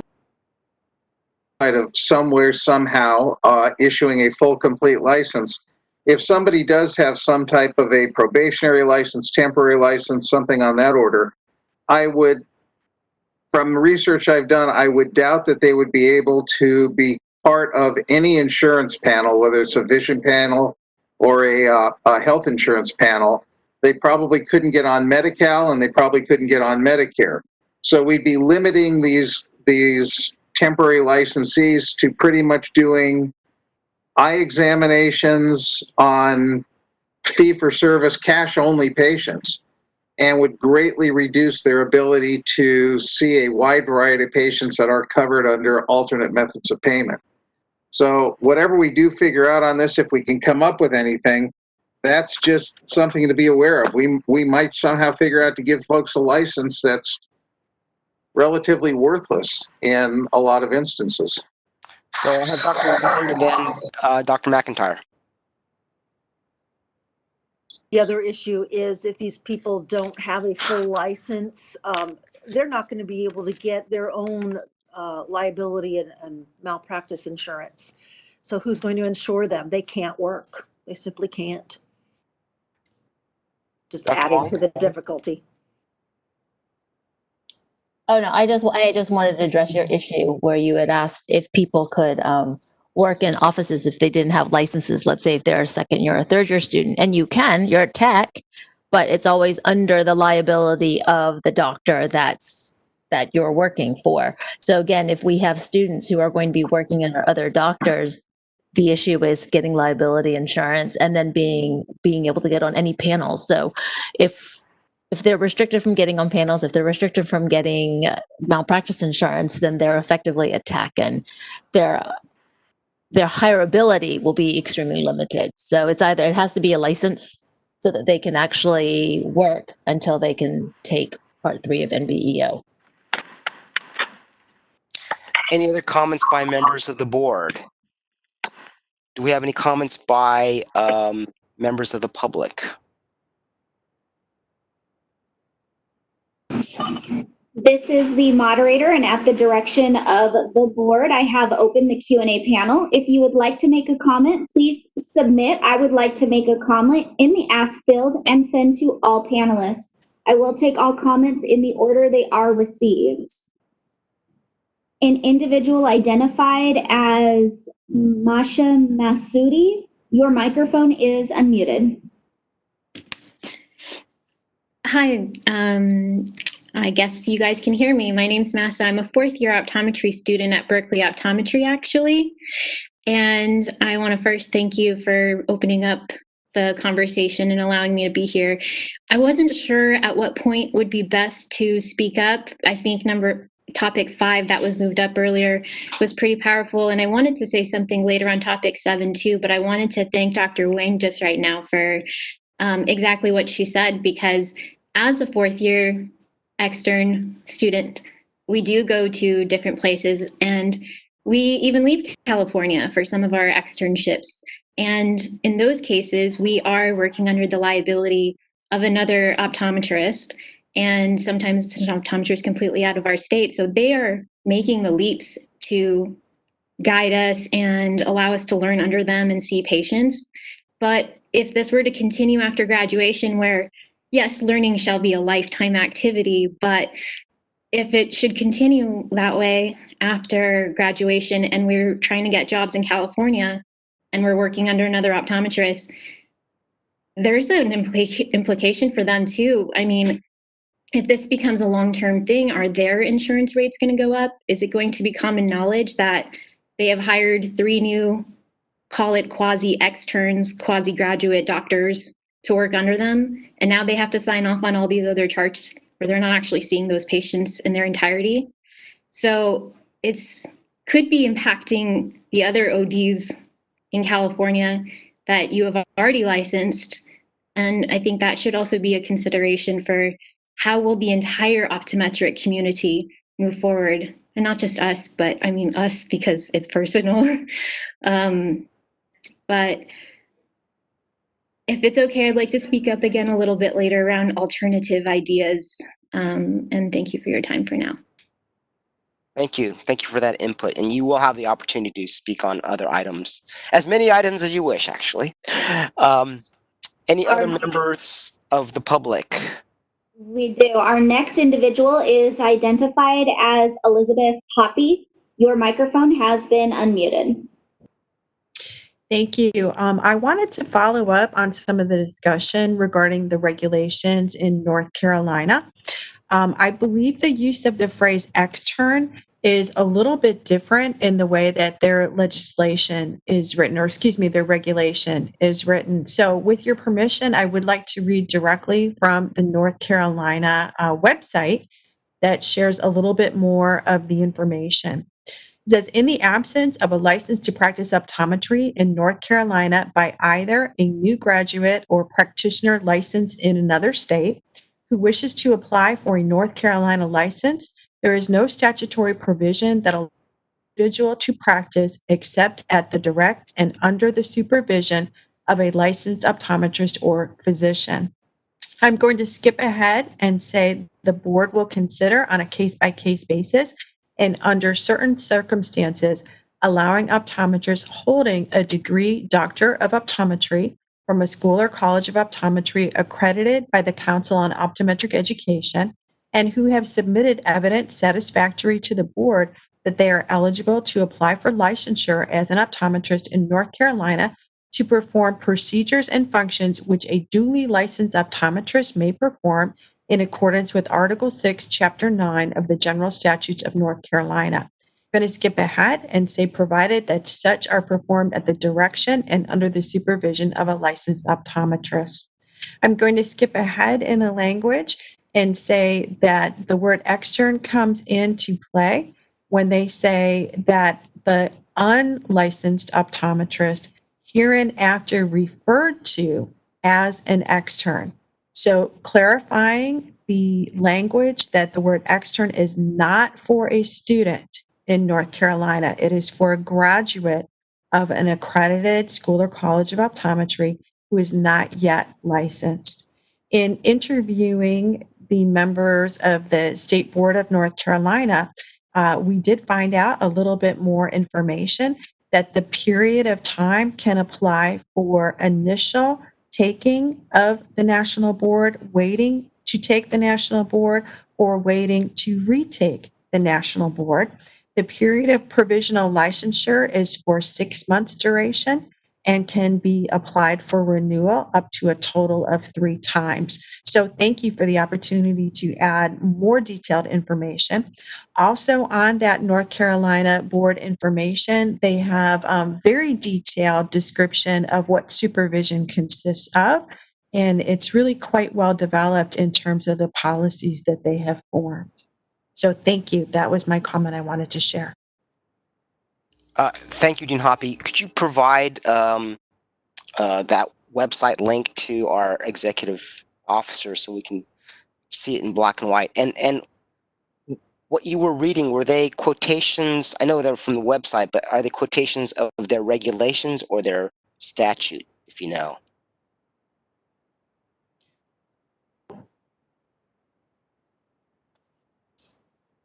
of somewhere, somehow, issuing a full, complete license. If somebody does have some type of a probationary license, temporary license, something on that order, I would, from research I've done, I would doubt that they would be able to be part of any insurance panel, whether it's a vision panel or a health insurance panel, they probably couldn't get on Medi-Cal and they probably couldn't get on Medicare. So we'd be limiting these temporary licensees to pretty much doing eye examinations on fee-for-service cash-only patients, and would greatly reduce their ability to see a wide variety of patients that are covered under alternate methods of payment. So whatever we do figure out on this, if we can come up with anything, that's just something to be aware of. We might somehow figure out to give folks a license that's relatively worthless in a lot of instances. So I have Dr. Wong and then Dr. McIntyre. The other issue is if these people don't have a full license, they're not going to be able to get their own liability and malpractice insurance. So who's going to insure them? They can't work. They simply can't. Just Dr. adding Wong? to the difficulty. Oh, no, I just wanted to address your issue where you had asked if people could work in offices if they didn't have licenses. Let's say if they're a second year or third year student, and you can, you're a tech, but it's always under the liability of the doctor that you're working for. So again, if we have students who are going to be working under other doctors, the issue is getting liability insurance and then being able to get on any panels. So if they're restricted from getting on panels, if they're restricted from getting malpractice insurance, then they're effectively a tech, and their hireability will be extremely limited. So it's either it has to be a license so that they can actually work until they can take Part 3 of NBEO. Any other comments by members of the board? Do we have any comments by members of the public? This is the moderator, and at the direction of the board, I have opened the Q&A panel. If you would like to make a comment, please submit "I would like to make a comment" in the Ask field and send to all panelists. I will take all comments in the order they are received. An individual identified as Masha Masudi, your microphone is unmuted. Hi, I guess you guys can hear me. My name's Massa. I'm a fourth-year optometry student at Berkeley Optometry, actually. And I want to first thank you for opening up the conversation and allowing me to be here. I wasn't sure at what point would be best to speak up. I think topic 5 that was moved up earlier was pretty powerful. And I wanted to say something later on topic 7 too, but I wanted to thank Dr. Wang just right now for exactly what she said, because as a fourth-year extern student, we do go to different places, and we even leave California for some of our externships. And in those cases, we are working under the liability of another optometrist, and sometimes it's an optometrist completely out of our state. So they are making the leaps to guide us and allow us to learn under them and see patients. But if this were to continue after graduation, where yes, learning shall be a lifetime activity, but if it should continue that way after graduation and we're trying to get jobs in California and we're working under another optometrist, there's an implication for them too. I mean, if this becomes a long-term thing, are their insurance rates going to go up? Is it going to be common knowledge that they have hired 3 new, call it quasi-externs, quasi-graduate doctors to work under them, and now they have to sign off on all these other charts where they're not actually seeing those patients in their entirety? So it's could be impacting the other ODs in California that you have already licensed. And I think that should also be a consideration for how will the entire optometric community move forward, and not just us, but I mean us because it's personal. But if it's okay, I'd like to speak up again a little bit later around alternative ideas. And thank you for your time for now. Thank you. Thank you for that input. And you will have the opportunity to speak on other items, as many items as you wish, actually. Any other members of the public? We do. Our next individual is identified as Elizabeth Hoppy. Your microphone has been unmuted. Thank you. I wanted to follow up on some of the discussion regarding the regulations in North Carolina. I believe the use of the phrase extern is a little bit different in the way that their legislation is written, or excuse me, their regulation is written. So with your permission, I would like to read directly from the North Carolina website that shares a little bit more of the information. It says, in the absence of a license to practice optometry in North Carolina by either a new graduate or practitioner licensed in another state who wishes to apply for a North Carolina license, there is no statutory provision that allows an individual to practice except at the direct and under the supervision of a licensed optometrist or physician. I'm going to skip ahead and say the board will consider on a case-by-case basis and under certain circumstances, allowing optometrists holding a degree Doctor of Optometry from a school or college of optometry accredited by the Council on Optometric Education and who have submitted evidence satisfactory to the board that they are eligible to apply for licensure as an optometrist in North Carolina to perform procedures and functions which a duly licensed optometrist may perform in accordance with Article 6, Chapter 9 of the General Statutes of North Carolina. I'm going to skip ahead and say provided that such are performed at the direction and under the supervision of a licensed optometrist. I'm going to skip ahead in the language and say that the word extern comes into play when they say that the unlicensed optometrist hereinafter referred to as an extern. So clarifying the language that the word extern is not for a student in North Carolina. It is for a graduate of an accredited school or college of optometry who is not yet licensed. In interviewing the members of the State Board of North Carolina, we did find out a little bit more information that the period of time can apply for initial taking of the national board, waiting to take the national board, or waiting to retake the national board. The period of provisional licensure is for 6 months duration and can be applied for renewal up to a total of 3 times. So thank you for the opportunity to add more detailed information. Also on that North Carolina board information, they have very detailed description of what supervision consists of, and it's really quite well developed in terms of the policies that they have formed. So thank you. That was my comment I wanted to share. Thank you, Dean Hoppy. Could you provide that website link to our executive officer so we can see it in black and white? And what you were reading, were they quotations? I know they're from the website, but are they quotations of their regulations or their statute, if you know?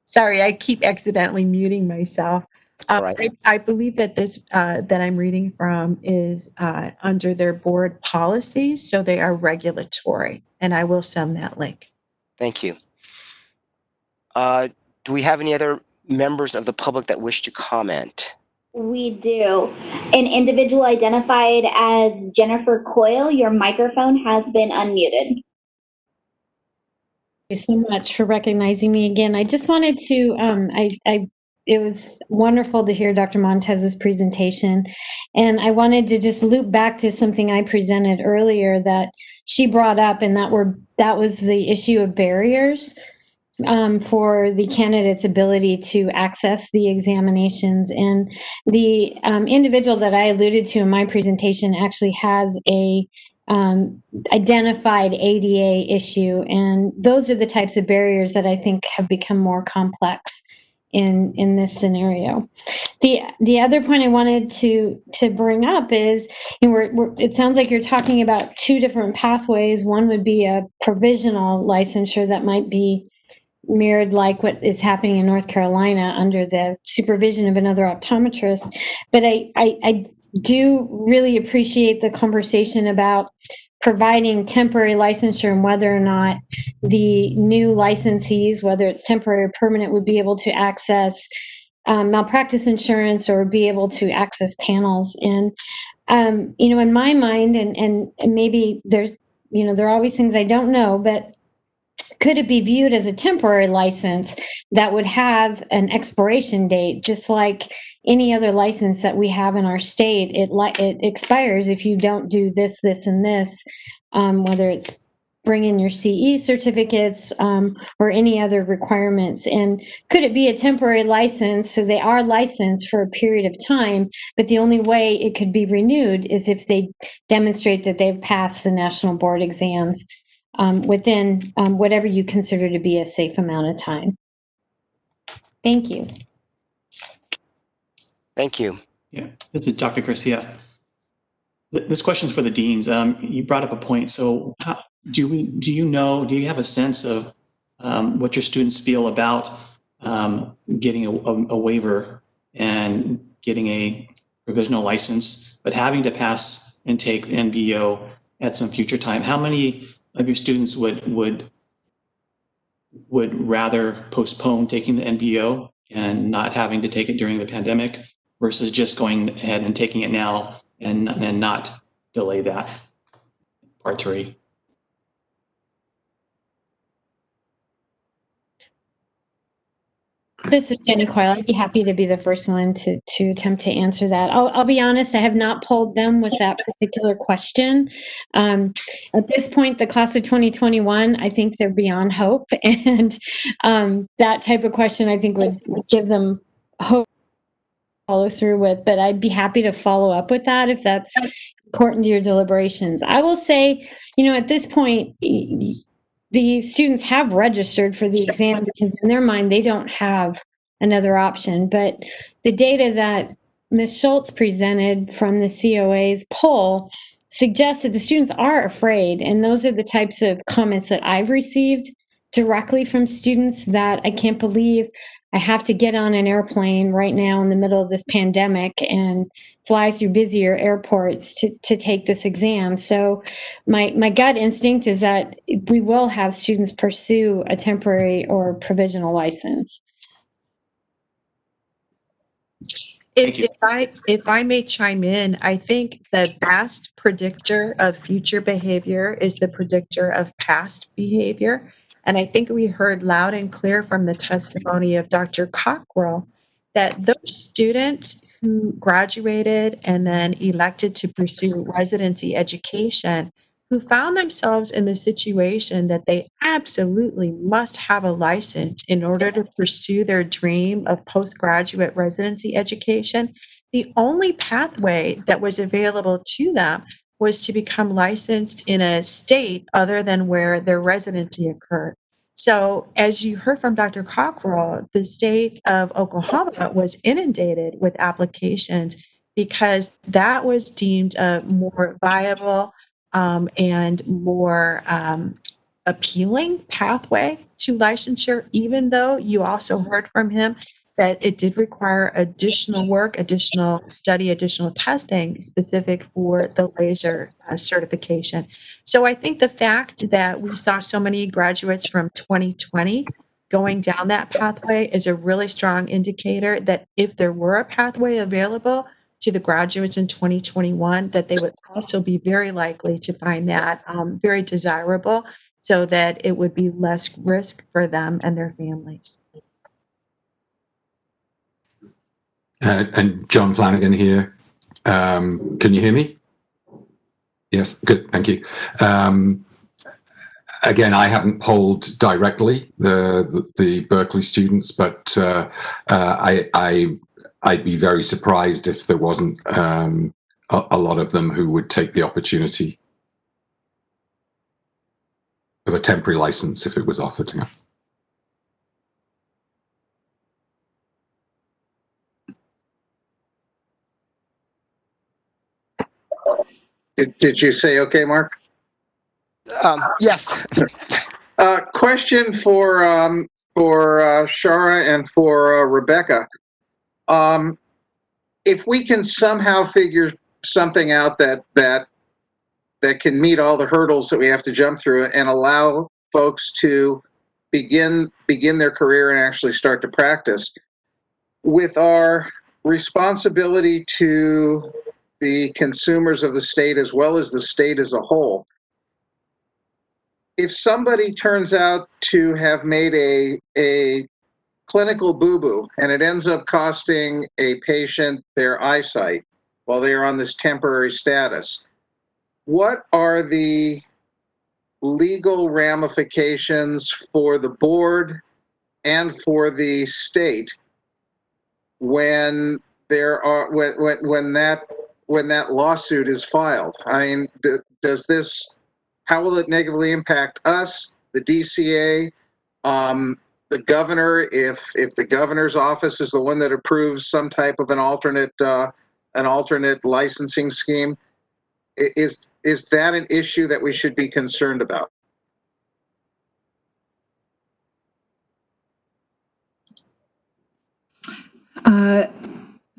Sorry, I keep accidentally muting myself. All right. I believe that this that I'm reading from is under their board policies, so they are regulatory, and I will send that link. Thank you. Do we have any other members of the public that wish to comment? We do. An individual identified as Jennifer Coyle, your microphone has been unmuted. Thank you so much for recognizing me again. I just wanted to, it was wonderful to hear Dr. Montez's presentation. And I wanted to just loop back to something I presented earlier that she brought up, and that was the issue of barriers for the candidate's ability to access the examinations. And the individual that I alluded to in my presentation actually has a identified ADA issue, and those are the types of barriers that I think have become more complex in this scenario. The other point I wanted to bring up is, it sounds like you're talking about 2 different pathways. One would be a provisional licensure that might be mirrored like what is happening in North Carolina under the supervision of another optometrist. But I do really appreciate the conversation about providing temporary licensure and whether or not the new licensees, whether it's temporary or permanent, would be able to access malpractice insurance or be able to access panels. And in my mind, and maybe there's, there are always things I don't know, but could it be viewed as a temporary license that would have an expiration date, just like any other license that we have in our state? It expires if you don't do this, this, and this, whether it's bring in your CE certificates or any other requirements. And could it be a temporary license? So they are licensed for a period of time, but the only way it could be renewed is if they demonstrate that they've passed the national board exams within whatever you consider to be a safe amount of time. Thank you. Thank you. Yeah, this is Dr. Garcia. This question is for the deans. You brought up a point. So do you have a sense of what your students feel about getting a waiver and getting a provisional license, but having to pass and take NBO at some future time? How many of your students would rather postpone taking the NBO and not having to take it during the pandemic versus just going ahead and taking it now and not delay that? Part 3. This is Jenny Coyle. I'd be happy to be the first one to attempt to answer that. I'll be honest, I have not polled them with that particular question. At this point, the class of 2021, I think they're beyond hope. And that type of question, I think, would give them hope to follow through with. But I'd be happy to follow up with that if that's important to your deliberations. I will say, at this point, the students have registered for the exam because in their mind, they don't have another option. But the data that Ms. Schultz presented from the COA's poll suggests that the students are afraid. And those are the types of comments that I've received directly from students, that I can't believe I have to get on an airplane right now in the middle of this pandemic and fly through busier airports to take this exam. So my gut instinct is that we will have students pursue a temporary or provisional license. If I may chime in, I think the best predictor of future behavior is the predictor of past behavior. And I think we heard loud and clear from the testimony of Dr. Cockrell that those students who graduated and then elected to pursue residency education, who found themselves in the situation that they absolutely must have a license in order to pursue their dream of postgraduate residency education, the only pathway that was available to them was to become licensed in a state other than where their residency occurred. So as you heard from Dr. Cockrell, the state of Oklahoma was inundated with applications because that was deemed a more viable and more appealing pathway to licensure, even though you also heard from him that it did require additional work, additional study, additional testing specific for the laser certification. So I think the fact that we saw so many graduates from 2020 going down that pathway is a really strong indicator that if there were a pathway available to the graduates in 2021, that they would also be very likely to find that very desirable, so that it would be less risk for them and their families. And John Flanagan here. Can you hear me? Yes, good, thank you. Again, I haven't polled directly the Berkeley students, but I'd be very surprised if there wasn't a lot of them who would take the opportunity of a temporary license if it was offered to them. Did you say okay, Mark? Yes. Question for Shara and for Rebecca. If we can somehow figure something out that can meet all the hurdles that we have to jump through and allow folks to begin their career and actually start to practice, with our responsibility to the consumers of the state as well as the state as a whole. If somebody turns out to have made a clinical boo-boo and it ends up costing a patient their eyesight while they are on this temporary status, what are the legal ramifications for the board and for the state when there are when that lawsuit is filed? I mean, does this, how will it negatively impact us, the DCA, the governor, if the governor's office is the one that approves some type of an alternate licensing scheme? Is that an issue that we should be concerned about?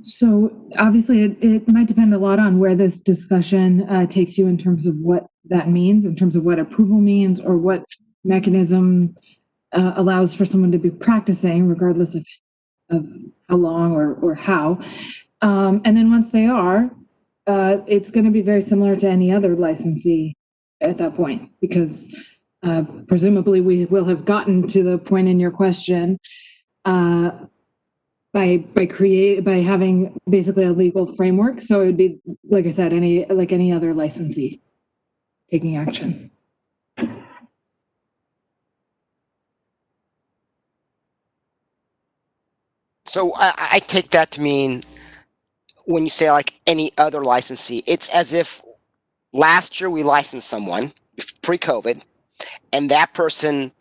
So obviously it might depend a lot on where this discussion takes you in terms of what that means, in terms of what approval means, or what mechanism allows for someone to be practicing, regardless of how long or how. And then once they are, it's going to be very similar to any other licensee at that point, because presumably we will have gotten to the point in your question by having basically a legal framework. So it would be, like I said, any other licensee taking action. So I take that to mean, when you say like any other licensee, it's as if last year we licensed someone pre-COVID, and that person,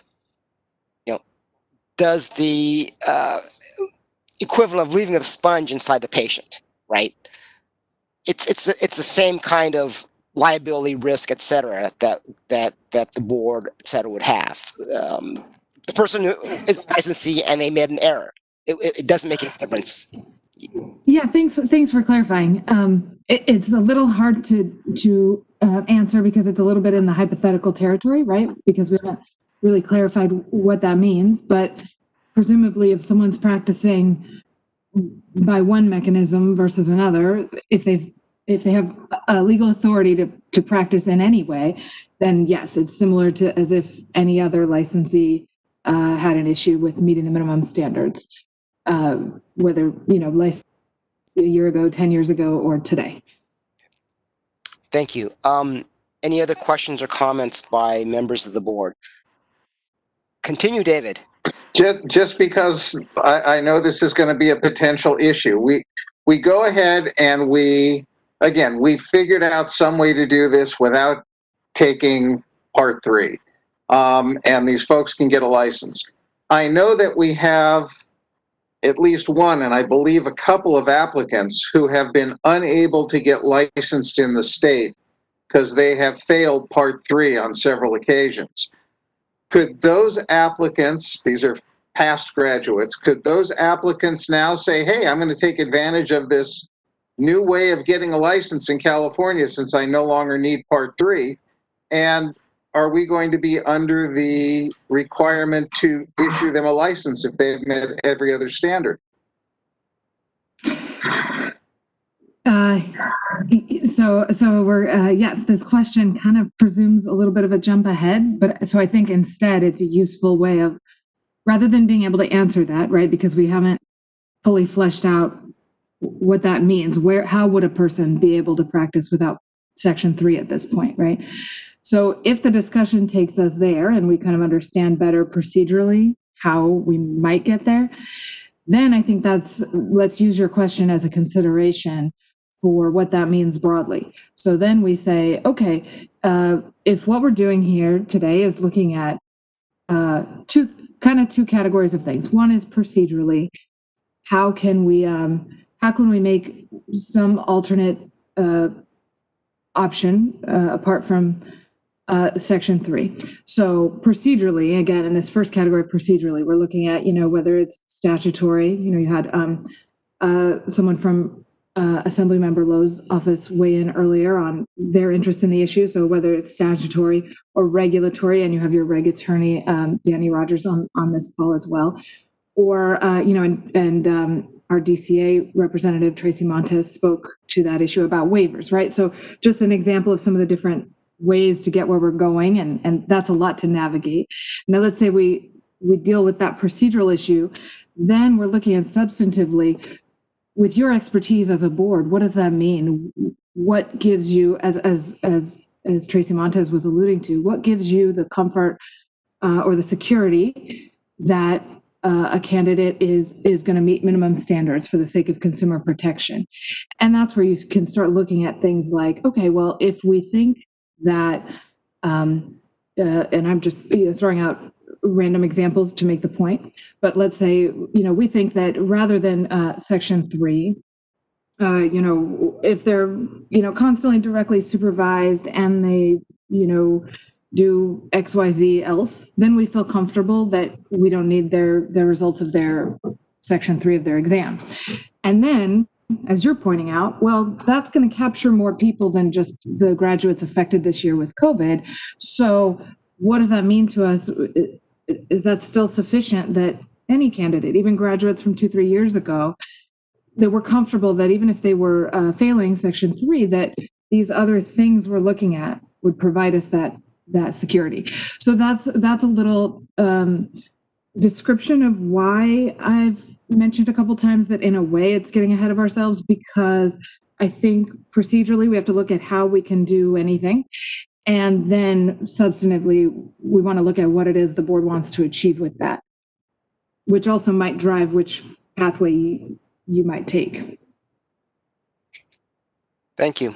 does the equivalent of leaving a sponge inside the patient, right? It's the same kind of liability, risk, et cetera, that the board, et cetera, would have. The person who is licensee and they made an error, it doesn't make any difference. Yeah, thanks for clarifying. It's a little hard to answer because it's a little bit in the hypothetical territory, right? Because we haven't really clarified what that means. But presumably, if someone's practicing by one mechanism versus another, if they have a legal authority to practice in any way, then yes, it's similar to as if any other licensee had an issue with meeting the minimum standards, whether license a year ago, 10 years ago, or today. Thank you. Any other questions or comments by members of the board? Continue, David. Just because I know this is going to be a potential issue, we go ahead and we figured out some way to do this without taking Part 3, and these folks can get a license. I know that we have at least one, and I believe a couple of applicants who have been unable to get licensed in the state because they have failed Part 3 on several occasions. Could those applicants, these are past graduates, could those applicants now say, hey, I'm going to take advantage of this new way of getting a license in California since I no longer need Part 3? And are we going to be under the requirement to issue them a license if they've met every other standard? So we're yes, this question kind of presumes a little bit of a jump ahead, but so I think instead it's a useful way of, rather than being able to answer that, right, because we haven't fully fleshed out what that means, how would a person be able to practice without Section 3 at this point, right? So if the discussion takes us there and we kind of understand better procedurally how we might get there, then I think let's use your question as a consideration for what that means broadly. So then we say, okay, if what we're doing here today is looking at two categories of things. One is procedurally, how can we make some alternate option apart from Section 3. So procedurally, again, in this first category, procedurally, we're looking at, whether it's statutory, you had someone from Assemblymember Lowe's office weigh in earlier on their interest in the issue. So whether it's statutory or regulatory, and you have your reg attorney, Danny Rogers on this call as well, or, and our DCA representative, Tracy Montez, spoke to that issue about waivers, right? So just an example of some of the different ways to get where we're going, and that's a lot to navigate. Now, let's say we deal with that procedural issue, then we're looking at substantively, with your expertise as a board, what does that mean? What gives you, as Tracy Montez was alluding to, what gives you the comfort or the security that a candidate is going to meet minimum standards for the sake of consumer protection? And that's where you can start looking at things like, okay, well, if we think that, and I'm just throwing out random examples to make the point, but let's say, we think that rather than Section 3, if they're, constantly directly supervised and they, do XYZ else, then we feel comfortable that we don't need their results of their Section 3 of their exam. And then, as you're pointing out, well, that's going to capture more people than just the graduates affected this year with COVID. So what does that mean to us? Is that still sufficient that any candidate, even graduates from 2-3 years ago, that we're comfortable that even if they were failing Section 3, that these other things we're looking at would provide us that security? So that's a little description of why I've mentioned a couple times that in a way it's getting ahead of ourselves, because I think procedurally we have to look at how we can do anything. And then substantively, we want to look at what it is the board wants to achieve with that, which also might drive which pathway you might take. Thank you.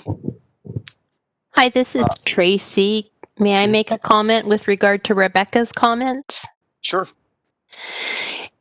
Hi, this is Tracy. May I make a comment with regard to Rebecca's comments? Sure.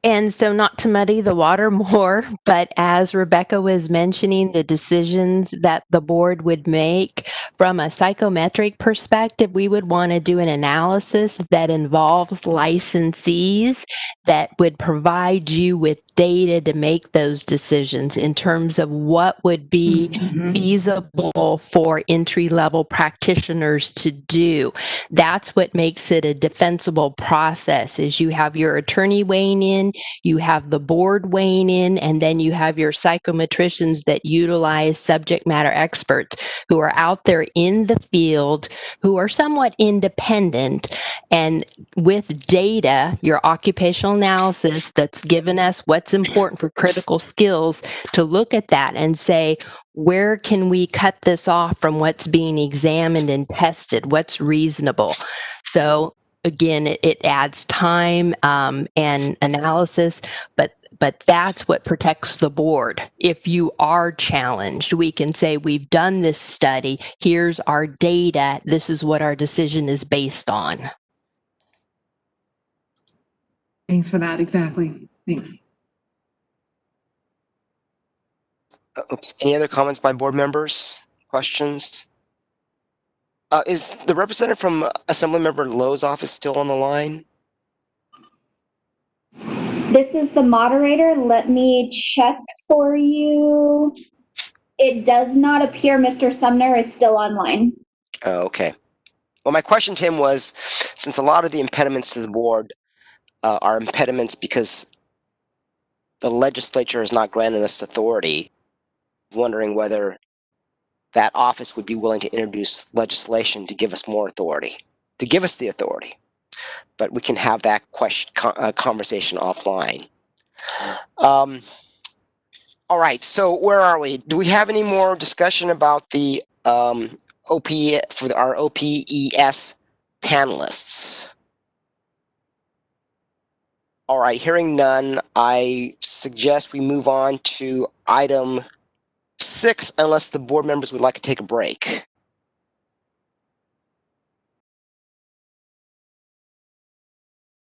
And so, not to muddy the water more, but as Rebecca was mentioning, the decisions that the board would make from a psychometric perspective, we would want to do an analysis that involves licensees that would provide you with data to make those decisions in terms of what would be feasible for entry-level practitioners to do. That's what makes it a defensible process, is you have your attorney weighing in, you have the board weighing in, and then you have your psychometricians that utilize subject matter experts who are out there in the field, who are somewhat independent, and with data, your occupational analysis that's given us what's important for critical skills, to look at that and say, where can we cut this off from what's being examined and tested? What's reasonable? So again, it adds time and analysis, but that's what protects the board. If you are challenged, we can say, we've done this study, here's our data, this is what our decision is based on. Thanks for that. Exactly. Thanks. Oops. Any other comments by board members? Questions? Is the representative from Assemblymember Lowe's office still on the line? This is the moderator. Let me check for you. It does not appear Mr. Sumner is still online. Oh, okay. Well, my question to him was, since a lot of the impediments to the board are impediments because the legislature has not granted us authority, wondering whether that office would be willing to introduce legislation to give us more authority, to give us the authority. But we can have that conversation offline. All right, so where are we? Do we have any more discussion about the OP for our OPES panelists? All right, hearing none, I suggest we move on to item 6, unless the board members would like to take a break.